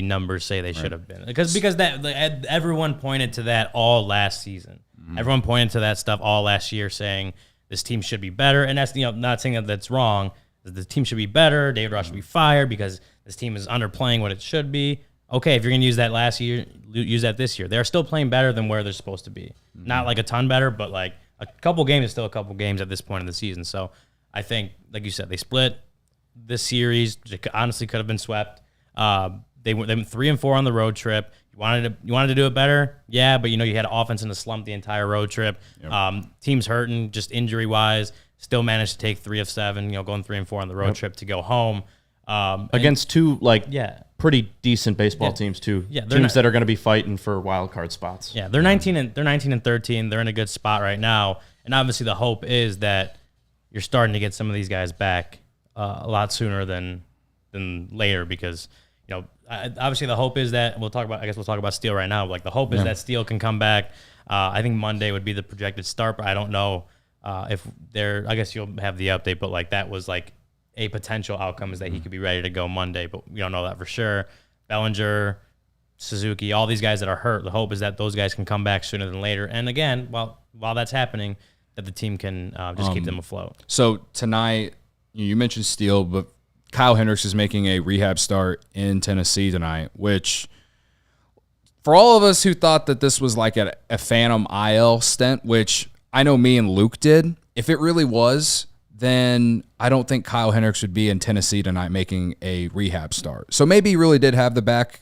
numbers say they should have been. Because that everyone pointed to that all last season. Everyone pointed to that stuff all last year, saying this team should be better, and that's not saying that that's wrong. The team should be better. David Ross should be fired because This team is underplaying what it should be. Okay, if you're going to use that last year, use that this year. They're still playing better than where they're supposed to be. Not like a ton better, but like a couple games is still a couple games at this point in the season. So I think, like you said, they split this series. It honestly could have been swept. They went 3-4 on the road trip. You wanted to do it better, yeah, but you had offense in the slump the entire road trip. Yep. Teams hurting, just injury wise. Still managed to take 3 of 7. Going 3-4 on the road trip to go home against two pretty decent baseball teams too. Yeah, teams that are going to be fighting for wild card spots. Yeah, they're 19 and 13. They're in a good spot right now, and obviously the hope is that you're starting to get some of these guys back a lot sooner than later because obviously the hope is that we'll talk about Steele right now. Like the hope is that Steele can come back. I think Monday would be the projected start, but I don't know if they're. I guess you'll have the update, but like that was like a potential outcome is that he could be ready to go Monday, but we don't know that for sure. Bellinger, Suzuki, all these guys that are hurt. The hope is that those guys can come back sooner than later. And again, while that's happening, that the team can just keep them afloat. So tonight, you mentioned Steele, but Kyle Hendricks is making a rehab start in Tennessee tonight, which for all of us who thought that this was like a phantom IL stint, which I know me and Luke did, if it really was, then I don't think Kyle Hendricks would be in Tennessee tonight making a rehab start. So maybe he really did have the back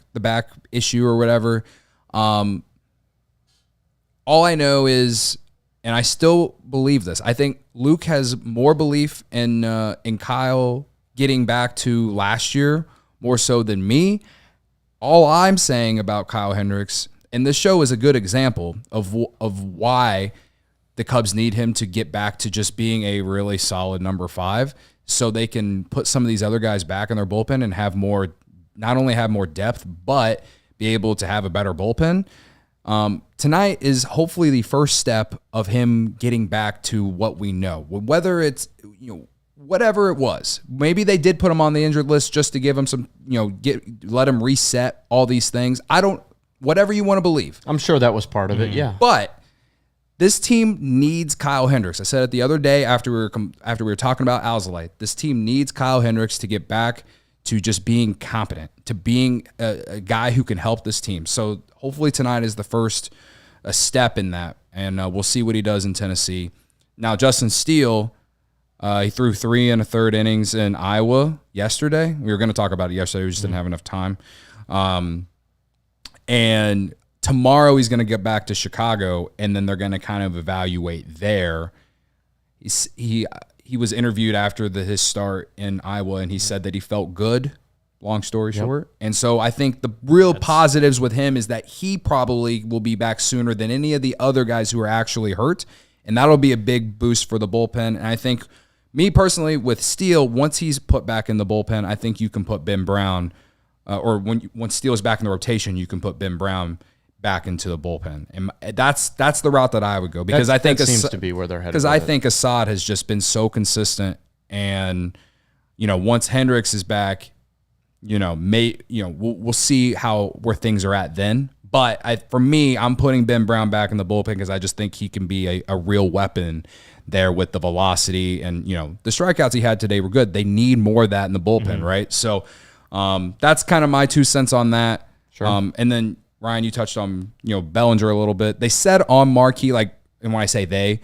issue or whatever. All I know is, and I still believe this, I think Luke has more belief in Kyle getting back to last year more so than me. All I'm saying about Kyle Hendricks, and this show is a good example of why the Cubs need him to get back to just being a really solid number 5 so they can put some of these other guys back in their bullpen and have more, not only have more depth, but be able to have a better bullpen. Tonight is hopefully the first step of him getting back to what we know, whether it's, whatever it was. Maybe they did put him on the injured list just to give him some, let him reset all these things. Whatever you want to believe. I'm sure that was part of it, yeah. But this team needs Kyle Hendricks. I said it the other day after we were talking about ALLCITY. This team needs Kyle Hendricks to get back to just being competent, to being a guy who can help this team. So hopefully tonight is the first step in that, and we'll see what he does in Tennessee. Now, Justin Steele, he threw 3 1/3 innings in Iowa yesterday. We were going to talk about it yesterday. We just didn't have enough time. And tomorrow he's going to get back to Chicago, and then they're going to kind of evaluate there. He was interviewed after his start in Iowa, and he said that he felt good, long story short. And so I think the real positives with him is that he probably will be back sooner than any of the other guys who are actually hurt, and that'll be a big boost for the bullpen. And I think, me personally, with Steele, once he's put back in the bullpen, I think you can put Ben Brown, or once Steele's back in the rotation, you can put Ben Brown back into the bullpen, and that's the route that I would go, because I think that seems to be where they're headed. Because I think Assad has just been so consistent, and once Hendricks is back, we'll see where things are at then. But for me, I'm putting Ben Brown back in the bullpen because I just think he can be a real weapon there with the velocity, and the strikeouts he had today were good. They need more of that in the bullpen, right? So that's kind of my 2 cents on that. Sure. And then Ryan, you touched on Bellinger a little bit. They said on Marquee, and when I say they,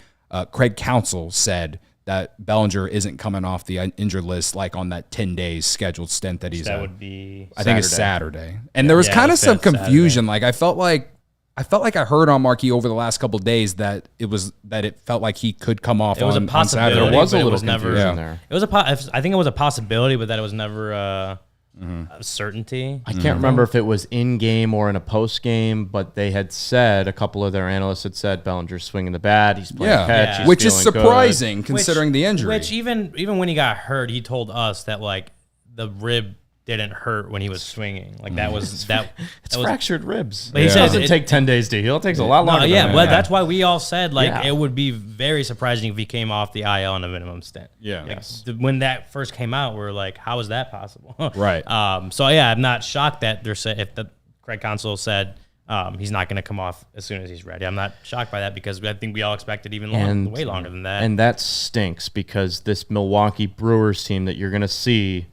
Craig Counsell said that Bellinger isn't coming off the injured list on that 10 days scheduled stint that he's that at. would be I think it's Saturday. And there was kind of some confusion. Saturday. I felt like I heard on Marquee over the last couple of days that it felt like he could come off. It was a possibility. There was a little confusion there. It was I think it was a possibility, but that it was never a certainty. I can't remember if it was in game or in a post game, but they had said, a couple of their analysts had said Bellinger's swinging the bat, he's playing catch, he's which is surprising considering the injury. Which even when he got hurt, he told us that the rib didn't hurt when he was swinging. That was it's fractured ribs. But he said it doesn't take 10 days to heal. It takes a lot longer. That's why we all said it would be very surprising if he came off the IL on a minimum stint. Yeah. When that first came out, we were like, how is that possible? Right. So I'm not shocked that Craig Counsell said he's not going to come off as soon as he's ready. I'm not shocked by that because I think we all expected way longer than that. And that stinks because this Milwaukee Brewers team that you're going to see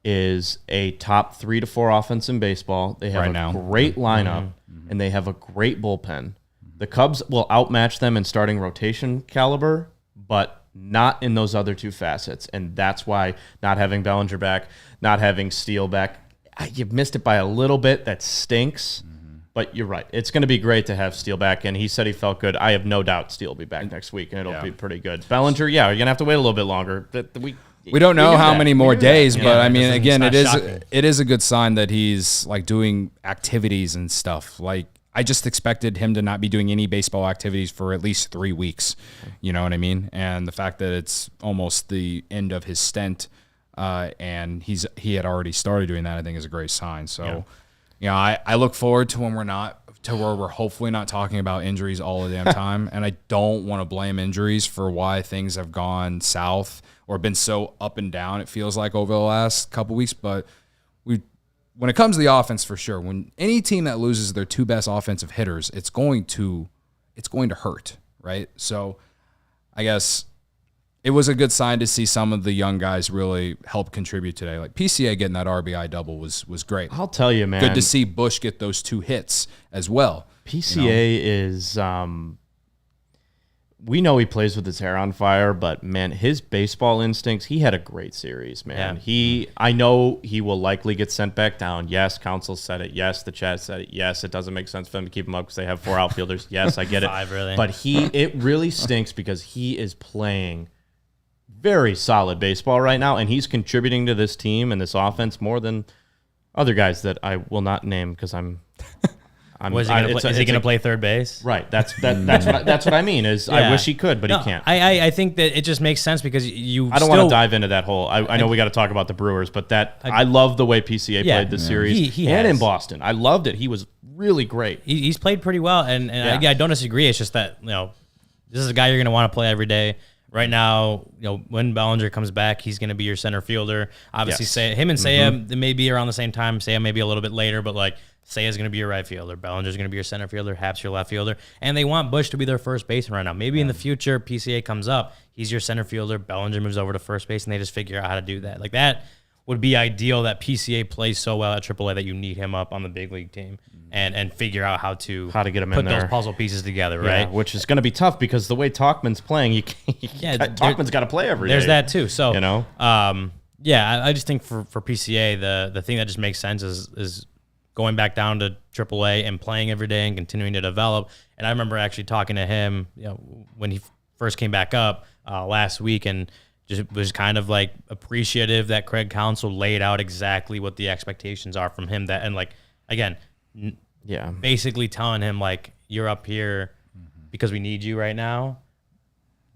is a top 3 to 4 offense in baseball. They have a great lineup, and they have a great bullpen. The Cubs will outmatch them in starting rotation caliber, but not in those other two facets. And that's why not having Bellinger back, not having Steele back, you've missed it by a little bit. That stinks. But you're right. It's going to be great to have Steele back, and he said he felt good. I have no doubt Steele will be back next week, and it'll be pretty good. Bellinger, you're going to have to wait a little bit longer. We don't know how many more days, but I mean, again, it is a good sign that he's like doing activities and stuff. Like, I just expected him to not be doing any baseball activities for at least 3 weeks. You know what I mean? And the fact that it's almost the end of his stint, and he had already started doing that, I think is a great sign. So, I look forward to when we're hopefully not talking about injuries all the damn time. And I don't want to blame injuries for why things have gone south or been so up and down, it feels like, over the last couple weeks. But when it comes to the offense, for sure, when any team that loses their 2 best offensive hitters, it's going to hurt, right? So I guess it was a good sign to see some of the young guys really help contribute today. Like PCA getting that RBI double was great. I'll tell you, man. Good to see Bush get those 2 hits as well. PCA is we know he plays with his hair on fire, but man, his baseball instincts, he had a great series, man. Yeah. I know he will likely get sent back down. Yes, Council said it. Yes, the chat said it. Yes, it doesn't make sense for them to keep him up because they have 4 outfielders. Yes, I get it. 5, really. But it really stinks because he is playing very solid baseball right now, and he's contributing to this team and this offense more than other guys that I will not name because is he going to play third base? Right. That's what I mean. I wish he could, but he can't. I think that it just makes sense because I don't want to dive into that whole. I know we got to talk about the Brewers, but I love the way PCA played this series and in Boston. I loved it. He was really great. He's played pretty well, and I don't disagree. It's just that this is a guy you're going to want to play every day. Right now, when Bellinger comes back, he's going to be your center fielder. Obviously, him and Seiya, they may be around the same time. Seiya may be a little bit later, but Seiya's going to be your right fielder. Bellinger's going to be your center fielder. Hap's your left fielder. And they want Bush to be their first baseman right now. Maybe in the future, PCA comes up, he's your center fielder. Bellinger moves over to first base, and they just figure out how to do that. Like, that would be ideal, that PCA plays so well at AAA that you need him up on the big league team and figure out how to get him put in there. Those puzzle pieces together, right? Which is going to be tough because the way Tauchman's playing, Tauchman's got to play every day. There's that too. So, I just think for PCA, the thing that just makes sense is going back down to AAA and playing every day and continuing to develop. And I remember actually talking to him, when he first came back up last week, and just was kind of appreciative that Craig Counsell laid out exactly what the expectations are from him. Basically telling him you're up here because we need you right now.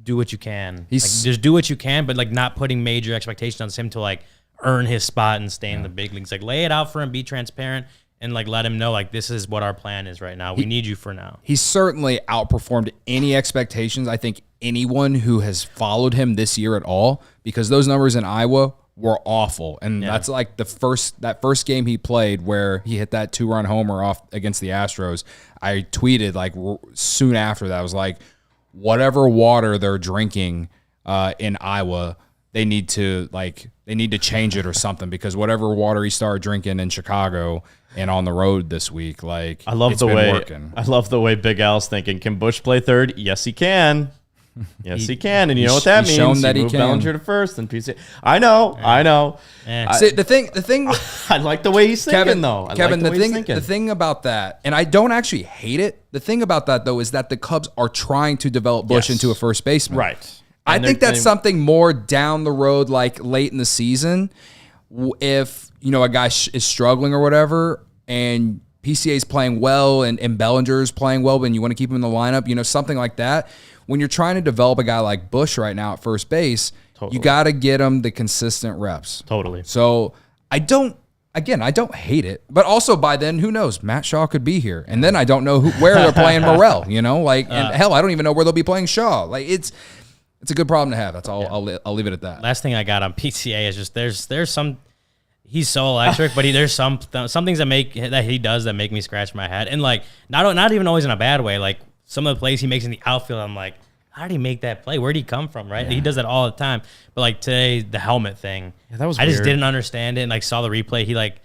Do what you can. Just do what you can, but not putting major expectations on him to earn his spot and stay in the big leagues. Lay it out for him, be transparent, and let him know this is what our plan is right now. We need you for now. He's certainly outperformed any expectations. I think anyone who has followed him this year at all, because those numbers in Iowa were awful. And that's that first game he played where he hit that 2-run homer off against the Astros. I tweeted soon after that, I was whatever water they're drinking in Iowa, they need to change it or something, because whatever water he started drinking in Chicago and on the road this week, I love the way Big Al's thinking. Can Bush play third? Yes, he can. Yes, he can, and you know what that means. Shown that he move can. Bellinger to first, and PC. I know. See, the thing. I like the way he's thinking, though. The thing about that, and I don't actually hate it. The thing about that, though, is that the Cubs are trying to develop Bush into a first baseman. Right. I think that's something more down the road, late in the season, if a guy is struggling or whatever, and PCA's playing well and Bellinger's playing well, and you want to keep him in the lineup, something like that. When you're trying to develop a guy like Bush right now at first base, you got to get him the consistent reps. Totally. So I don't hate it, but also by then, who knows? Matt Shaw could be here, and then I don't know where they're playing Morel. And hell, I don't even know where they'll be playing Shaw. It's a good problem to have. That's all. Yeah. I'll leave it at that. Last thing I got on PCA is just there's some. He's so electric, but there's some things that he does that make me scratch my head, and not even always in a bad way. Some of the plays he makes in the outfield, I'm how did he make that play? Where did he come from, right? He does that all the time. But, like, today, the helmet thing, that was I just weird. didn't understand it. And, like, saw the replay. He, like,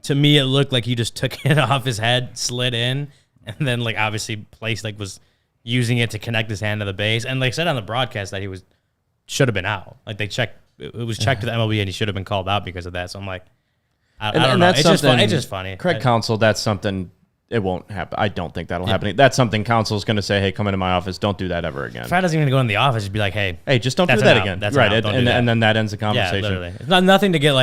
to me, it looked like he just took it off his head, slid in, and then, like, obviously placed, like, was using it to connect his hand to the base. And, like, said on the broadcast that he should have been out. Like, they checked, it was checked to the MLB, and he should have been called out because of that. So I'm like, I don't know. It's just funny. Craig Counsell, that's something. It won't happen. I don't think that'll happen. That's something Counsell's going to say, hey, come into my office. Don't do that ever again. If I doesn't even go in the office, just be like, hey, just don't do that again. That's right. And then that ends the conversation. Yeah, literally. It's nothing to get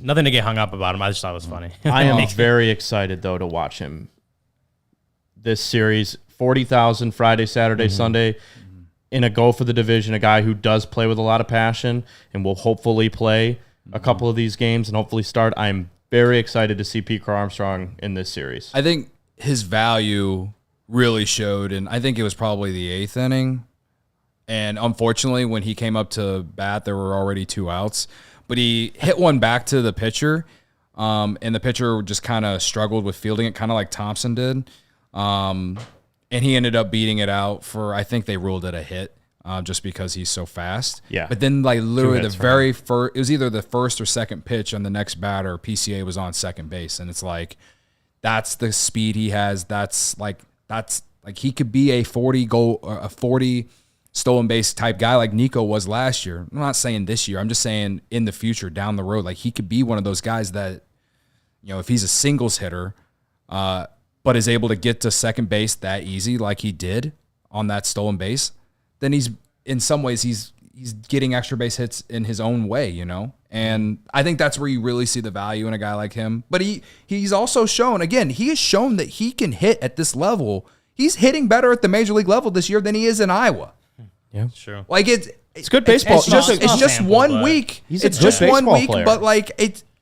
nothing to get hung up about him. I just thought it was funny. I am very excited, though, to watch him. This series, 40,000 Friday, Saturday, Sunday, in a go for the division, a guy who does play with a lot of passion and will hopefully play a couple of these games and hopefully start. I'm very excited to see Pete Crow-Armstrong in this series. I think his value really showed, and I think it was probably the 8th inning. And unfortunately, when he came up to bat, there were already 2 outs. But he hit one back to the pitcher, and the pitcher just kind of struggled with fielding it, kind of like Thompson did. And he ended up beating it out for, I think they ruled it a hit. Just because he's so fast. Yeah. But then, like, literally the very first, it was either the first or second pitch on the next batter, PCA was on second base. And it's like, that's the speed he has. That's like he could be a 40 stolen base type guy like Nico was last year. I'm not saying this year. I'm just saying in the future, down the road, like he could be one of those guys that, you know, if he's a singles hitter, but is able to get to second base that easy, like he did on that stolen base, then he's in some ways he's getting extra base hits in his own way, you know? And I think that's where you really see the value in a guy like him. But he's also shown, again, he has shown that he can hit at this level. He's hitting better at the major league level this year than he is in Iowa. Yeah, sure. Like it's good baseball. It's just 1 week. It's just 1 week, player. but like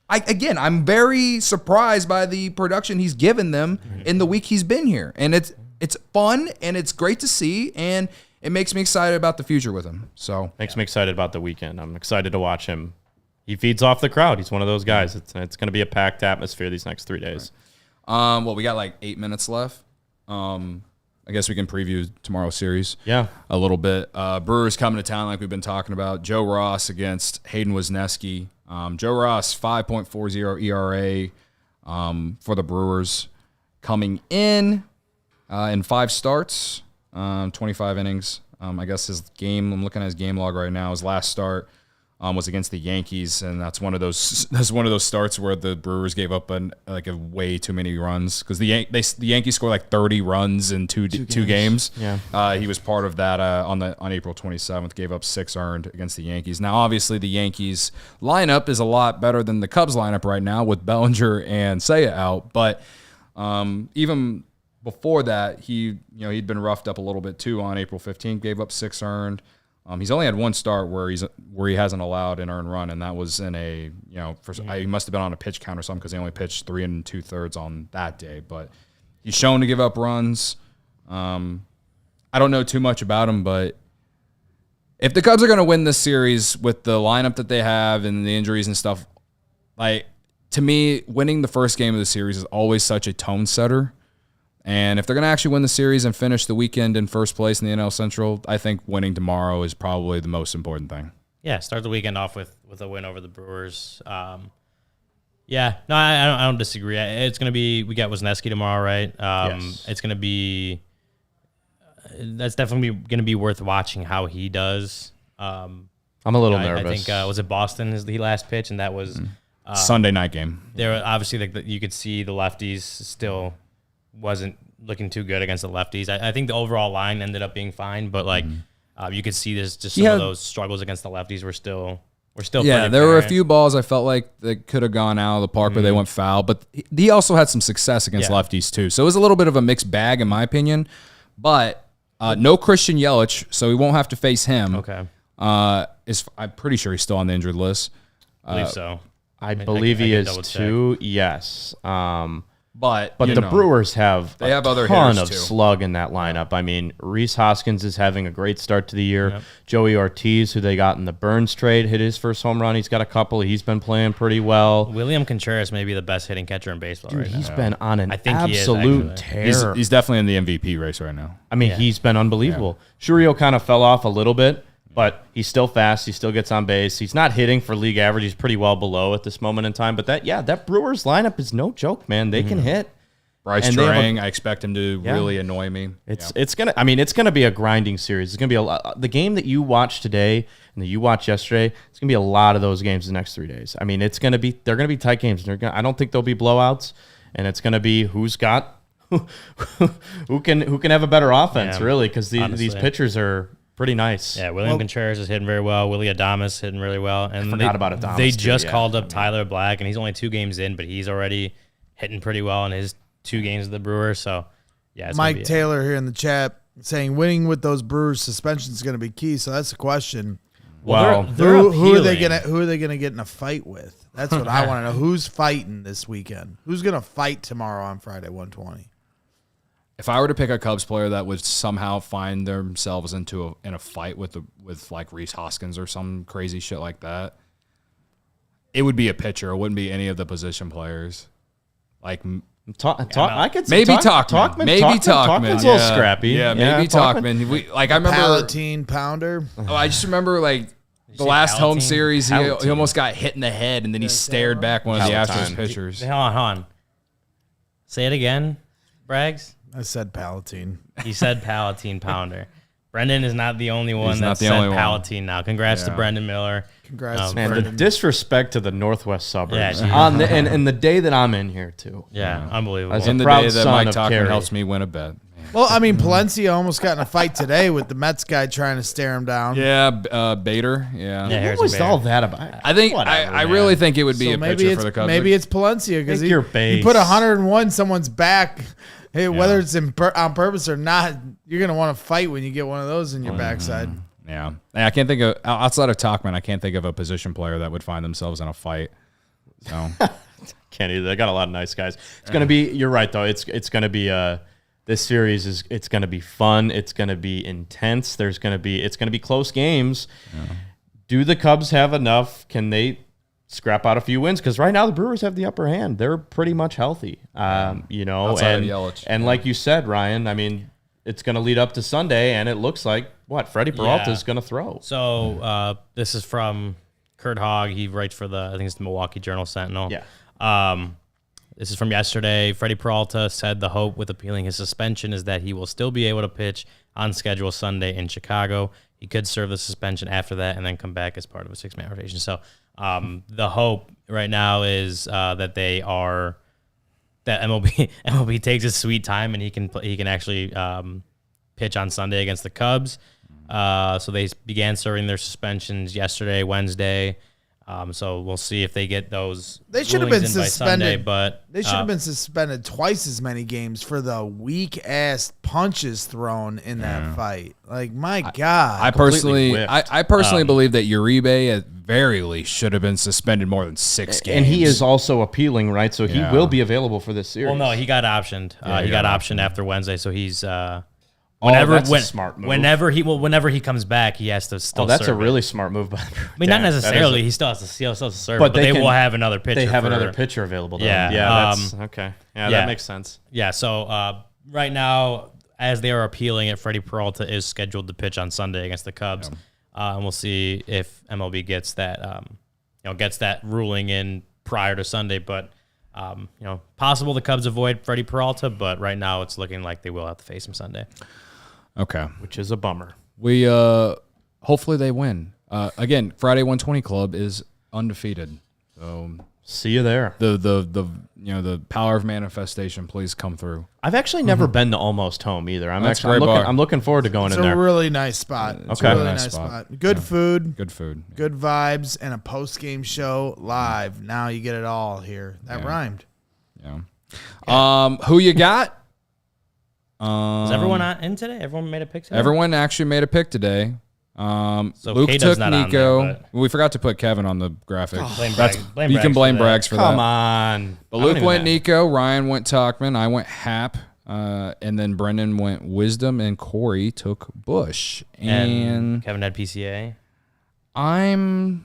I'm very surprised by the production he's given them in the week he's been here. And it's fun and it's great to see, and it makes me excited about the future with him. So makes me excited about the weekend. I'm excited to watch him. He feeds off the crowd. He's one of those guys. It's going to be a packed atmosphere these next 3 days. Well, we got like 8 minutes left. I guess we can preview tomorrow's series. Yeah, a little bit. Brewers coming to town like we've been talking about. Joe Ross against Hayden Wisniewski. Joe Ross 5.40 ERA for the Brewers, coming in 5 starts. 25 innings. I guess his game, I'm looking at his game log right now, his last start was against the Yankees, and that's one of those starts where the Brewers gave up a way too many runs, because the Yankees scored like 30 runs in two games. Yeah. He was part of that on April 27th, gave up 6 earned against the Yankees. Now, obviously, the Yankees lineup is a lot better than the Cubs lineup right now with Bellinger and Seiya out, but even before that, he'd been roughed up a little bit too on April 15th, gave up 6 earned. He's only had 1 start where he hasn't allowed an earned run, and that was in he must have been on a pitch count or something, because he only pitched 3 2/3 on that day. But he's shown to give up runs. I don't know too much about him, but if the Cubs are going to win this series with the lineup that they have and the injuries and stuff, like, to me, winning the first game of the series is always such a tone setter. And if they're going to actually win the series and finish the weekend in first place in the NL Central, I think winning tomorrow is probably the most important thing. Yeah, start the weekend off with a win over the Brewers. I don't disagree. It's going to be, we got Wisniewski tomorrow, right? Yes. It's going to be, that's definitely going to be worth watching how he does. I'm a little nervous. I think, was it Boston is the last pitch, and that was Sunday night game. There, obviously, you could see the lefties still wasn't looking too good against the lefties. I think the overall line ended up being fine, but you could see there's just some of those struggles against the lefties were still yeah, there were a few balls I felt like that could have gone out of the park, but they went foul. But he also had some success against lefties too, so it was a little bit of a mixed bag in my opinion. But no Christian Yelich, so we won't have to face him. Okay, I'm pretty sure he's still on the injured list. I believe so. I believe he is too. Yes. But the Brewers have they have other ton hitters of too. slug in that lineup. I mean, Rhys Hoskins is having a great start to the year. Yep. Joey Ortiz, who they got in the Burns trade, hit his first home run. He's got a couple. He's been playing pretty well. William Contreras may be the best hitting catcher in baseball right now. He's been on an absolute tear. He's definitely in the MVP race right now. I mean, he's been unbelievable. Shurio kind of fell off a little bit, but he's still fast. He still gets on base. He's not hitting for league average. He's pretty well below at this moment in time. But that Brewers lineup is no joke, man. They can hit. Bryce Trang, I expect him to really annoy me. It's gonna be a grinding series. It's gonna be a lot. The game that you watched today and that you watched yesterday, it's gonna be a lot of those games the next 3 days. I mean, they're gonna be tight games. I don't think there'll be blowouts, and it's gonna be who can have a better offense, really, because these pitchers are pretty nice. Yeah, William Contreras is hitting very well. Willie Adames hitting really well, and I forgot about Adames. They just called up Tyler Black, and he's only 2 games in, but he's already hitting pretty well in his 2 games of the Brewers. So, yeah, it's Mike Taylor here in the chat saying winning with those Brewers suspensions is going to be key. So that's the question. Well, who are they gonna get in a fight with? That's what I want to know. Who's fighting this weekend? Who's gonna fight tomorrow on Friday 120? If I were to pick a Cubs player that would somehow find themselves in a fight with like Rhys Hoskins or some crazy shit like that, it would be a pitcher. It wouldn't be any of the position players. Like. I could maybe Talkman. Maybe Talkman. Talkman's a little scrappy. Yeah, maybe Talkman. I remember Palatine Pounder. Oh, I just remember like the last home series, he almost got hit in the head, and then he stared back one of the Astros pitchers. Hold on. Say it again, Braggs. I said Palatine. He said Palatine Pounder. Brendan is not the only one that said Palatine now. Congrats to Brendan Miller. Congrats, man. Brendan. The disrespect to the Northwest suburbs. Yeah, and the day that I'm in here, too. Yeah, unbelievable. As In the day that Mike Talkman helps me win a bet. Well, I mean, Palencia almost got in a fight today with the Mets guy trying to stare him down. Yeah, Bader. Yeah. What was all that about? I think I really think it would be a pitcher for the Cubs. Maybe it's Palencia because he base. put 101 someone's back. Hey, whether it's on purpose or not, you're gonna want to fight when you get one of those in your backside. Yeah, I can't think of outside of Talkman. I can't think of a position player that would find themselves in a fight. So can't either. They got a lot of nice guys. It's gonna be. You're right though. It's gonna be this series it's gonna be fun. It's gonna be intense. It's gonna be close games. Yeah. Do the Cubs have enough? Can they scrap out a few wins? Because right now the Brewers have the upper hand. They're pretty much healthy. Outside of Yelich. And like you said, Ryan, I mean, it's going to lead up to Sunday, and it looks like Freddie Peralta is going to throw. So this is from Kurt Hogg. He writes for I think it's the Milwaukee Journal Sentinel. Yeah. This is from yesterday. Freddie Peralta said the hope with appealing his suspension is that he will still be able to pitch on schedule Sunday in Chicago. He could serve the suspension after that and then come back as part of a 6-man rotation. So the hope right now is that MLB takes his sweet time and he can actually pitch on Sunday against the Cubs. So they began serving their suspensions yesterday, Wednesday. So we'll see if they get those. They should have been suspended, Sunday, but they should have been suspended twice as many games for the weak ass punches thrown in that fight. Like my God, I personally believe that Uribe at very least should have been suspended more than 6 games. And he is also appealing, right? So he will be available for this series. Well, no, he got optioned. He got optioned after Wednesday, so he's. That's a smart move. Whenever he comes back, he has to still. That's serve a really smart move. By not necessarily. He still has to serve, but they will have another pitcher. They have another pitcher available. Yeah, that's okay. Yeah, that makes sense. Yeah. So right now, as they are appealing it, Freddie Peralta is scheduled to pitch on Sunday against the Cubs, and we'll see if MLB gets that ruling in prior to Sunday. But possible the Cubs avoid Freddie Peralta, but right now it's looking like they will have to face him Sunday. Okay. Which is a bummer. We hopefully they win. Again, Friday 120 Club is undefeated. So see you there. The power of manifestation, please come through. I've actually never been to Almost Home either. I'm looking forward to going in there. It's a really nice spot. It's a really nice spot. Good food. Good food. Good vibes and a post-game show live. Now you get it all here. That rhymed. Yeah. Who you got? Is everyone in today? Everyone made a pick today? Everyone actually made a pick today. So Luke K-Dub's took not on Nico. there, but- We forgot to put Kevin on the graphic. Blame That's Braggs. Blame you can Braggs blame for that. Braggs for Come that. on. But I don't Luke even went have- Nico, Ryan went Talkman, I went Hap, and then Brendan went Wisdom, and Corey took Bush. And Kevin had PCA. and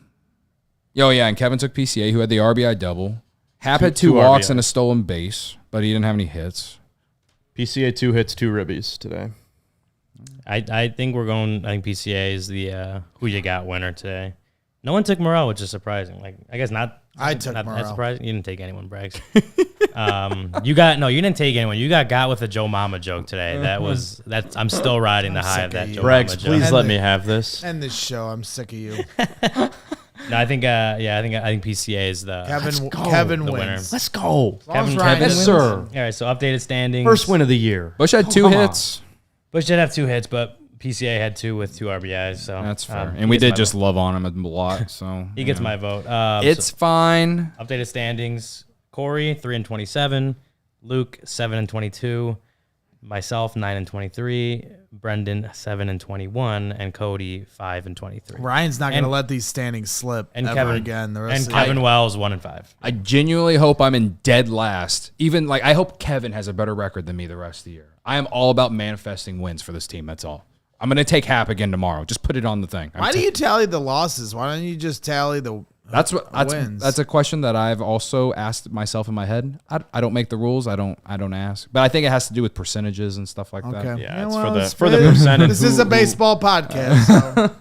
Kevin took PCA, who had the RBI double. Hap had Two two walks RBIs. and a stolen base, but he didn't have any hits. PCA 2 hits, 2 ribbies today. I think we're going. I think PCA is the who you got winner today. No one took Morel, which is surprising. Like I guess not. I took not Morel. that surprising. You didn't take anyone, Braggs. You didn't take anyone. You got with a Joe Mama joke today. That's. I'm still riding the high of sick that of Joe you. Braggs, Mama joke. please And let the- me have this. End this show. I'm sick of you. No, I think. I think PCA is the Kevin the wins. winner. Let's go. As long as Kevin Ryan Yes, wins. sir. All right, so updated standings. First win of the year. Bush had two come on. hits. Bush did have 2 hits, but PCA had 2 with 2 RBIs. So That's fair. he And we gets my did just vote. love on him a lot. So He gets my vote. It's fine. Updated standings: Corey 3-27, Luke 7-22, myself 9-23, Brendan 7-21, and Cody 5-23. Ryan's not going to And- let these standings slip And ever Kevin again. The rest and of Kevin the Wells 1-5. I genuinely hope I'm in dead last. Even like I hope Kevin has a better record than me the rest of the year. I am all about manifesting wins for this team. That's all. I'm gonna take Hap again tomorrow. Just put it on the thing. Why do you tally the losses? Why don't you just tally the wins? That's a question that I've also asked myself in my head. I don't make the rules. I don't ask. But I think it has to do with percentages and stuff like that. Okay. Yeah, it's well, for the percentage. This is a baseball podcast. So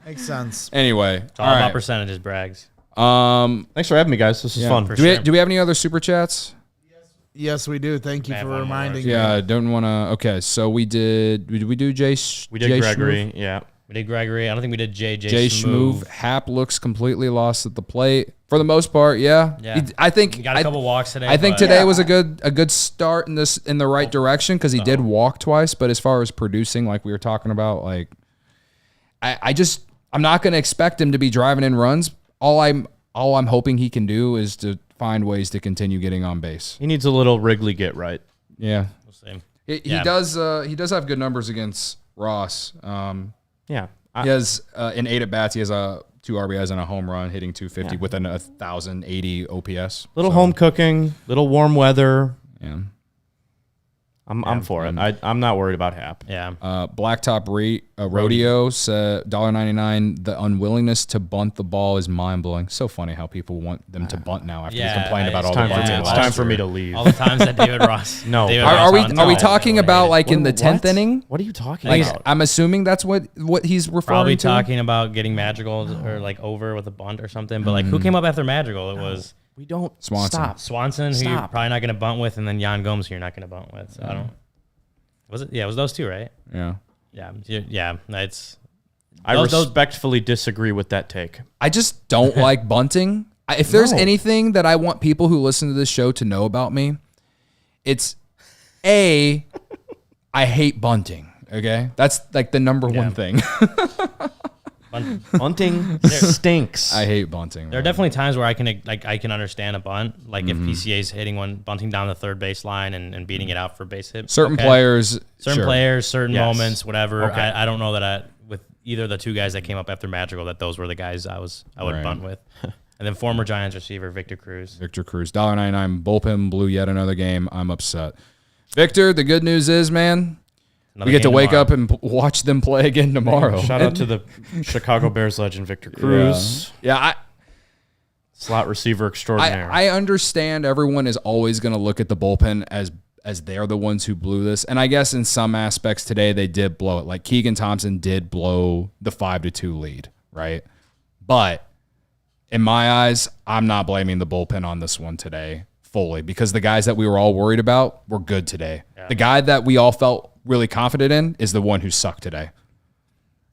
makes sense. Anyway, It's all about percentages, Braggs. Thanks for having me, guys. This was fun. Do we have any other super chats? Yes, we do. Thank you I have for one more. reminding me. Yeah, I don't want to. Okay, so we did we do Jay? We did Gregory. Yeah. We did Gregory. I don't think we did Jay Jay Schmoove. Schmoove. Hap looks completely lost at the plate for the most part. Yeah, Yeah. I think He got a couple walks today. I think but- today was a good start in the right direction because he did walk twice. But as far as producing, like we were talking about, like I'm not going to expect him to be driving in runs. All I'm hoping he can do is to find ways to continue getting on base. He needs a little Wrigley get right. Yeah, We'll see. he Yeah. does. He does have good numbers against Ross. Yeah. He has in 8 at bats. He has 2 RBIs and a home run, hitting 250 with a 1,080 OPS. Little home cooking, little warm weather. Yeah. I'm for it. I'm not worried about Hap. Yeah. Blacktop Rodeo said $1.99. The unwillingness to bunt the ball is mind blowing. So funny how people want them to bunt now after Yeah, they complained about it's all the Time for me, bunting it's last time for year. me to leave. All the times that David Ross. No. David Are Ross we on- are we no, talking I about hate it. like in the 10th inning? What are you talking Like, about? I'm assuming that's what he's referring Probably to. talking about getting Madrigal or like over with a bunt or something. But like, who came up after Madrigal? It was We don't Swanson. stop. Swanson, who you're Stop. probably not going to bunt with, and then Jan Gomes, who you're not going to bunt with. So I don't. Was it? Yeah, it was those 2, right? Yeah. Yeah. It's. I Those- respectfully disagree with that take. I just don't like bunting. If there's No. anything that I want people who listen to this show to know about me, it's I hate bunting. Okay, that's like the number one thing. Bunting stinks. I hate bunting. There are definitely times where I can understand a bunt, like if PCA's hitting one, bunting down the third base line and beating it out for base hit. certain Okay. players, certain sure. players, certain Yes. moments, whatever. Okay. I don't know that with either of the 2 guys that came up after Madrigal that those were the guys I would Right. bunt with. And then former Giants receiver Victor Cruz. Victor Cruz, $1.99. Bullpen blew yet another game. I'm upset. Victor, the good news is, man, Another we get to game wake tomorrow. up and watch them play again tomorrow. Shout out to the Chicago Bears legend Victor Cruz, Yeah, slot receiver extraordinaire. I understand everyone is always going to look at the bullpen as they're the ones who blew this. And I guess in some aspects today they did blow it. Like Keegan Thompson did blow the 5-2 lead, right? But in my eyes, I'm not blaming the bullpen on this one today fully because the guys that we were all worried about were good today. Yeah. The guy that we all felt really confident in is the one who sucked today.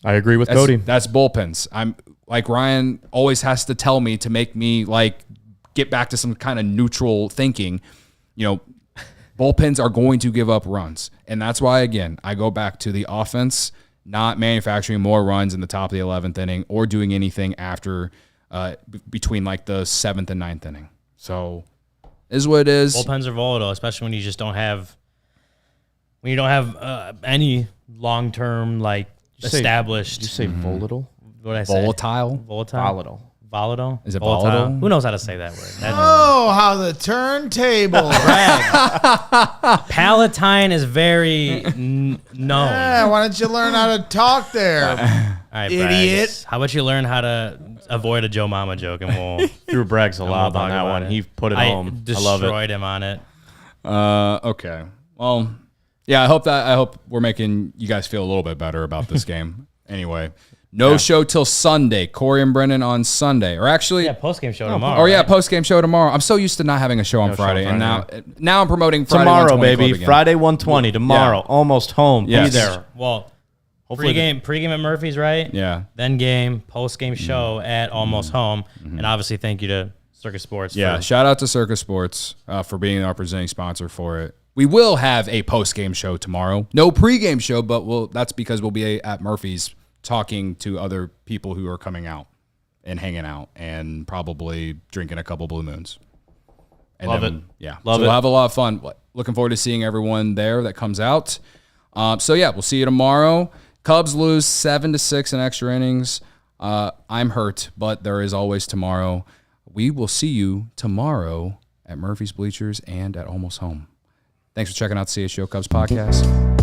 I agree with Cody. That's bullpens. I'm like Ryan always has to tell me to make me like get back to some kind of neutral thinking. You know, bullpens are going to give up runs. And that's why, again, I go back to the offense not manufacturing more runs in the top of the 11th inning or doing anything after between like the 7th and 9th inning. So is what it is. Bullpens are volatile, especially when you just don't have any long-term like established. Did you say volatile? What did I say? Volatile? Volatile. Volatile? Is it volatile? Who knows how to say that word? Oh, how the turntable. Palatine is very known. Yeah, why don't you learn how to talk there? All right, idiot. Braggs. How about you learn how to avoid a Joe Mama joke, and we'll Threw Braggs a lob talk on that about one. it. He put it home. I love it. destroyed him on it. Okay. Well, yeah, I hope we're making you guys feel a little bit better about this game. Anyway, no show till Sunday. Corey and Brennan on Sunday. Or actually, Post-game show tomorrow. Oh yeah, right? post-game show tomorrow. I'm so used to not having a show on Friday, and now I'm promoting Friday Tomorrow, 120 baby. Club again. Friday 120. Tomorrow. Almost home. Yes. Be there. Well, Hopefully pregame at Murphy's, right? Yeah. Then game, post-game show at Almost Home. And obviously thank you to Circa Sports. Yeah, for shout out to Circa Sports for being our presenting sponsor for it. We will have a post-game show tomorrow. No pregame show, but that's because we'll be at Murphy's talking to other people who are coming out and hanging out and probably drinking a couple Blue Moons. And Love it. Yeah. Love We'll it. have a lot of fun. Looking forward to seeing everyone there that comes out. So, yeah, we'll see you tomorrow. Cubs lose 7-6 in extra innings. I'm hurt, but there is always tomorrow. We will see you tomorrow at Murphy's Bleachers and at Almost Home. Thanks for checking out the CHGO Cubs Podcast.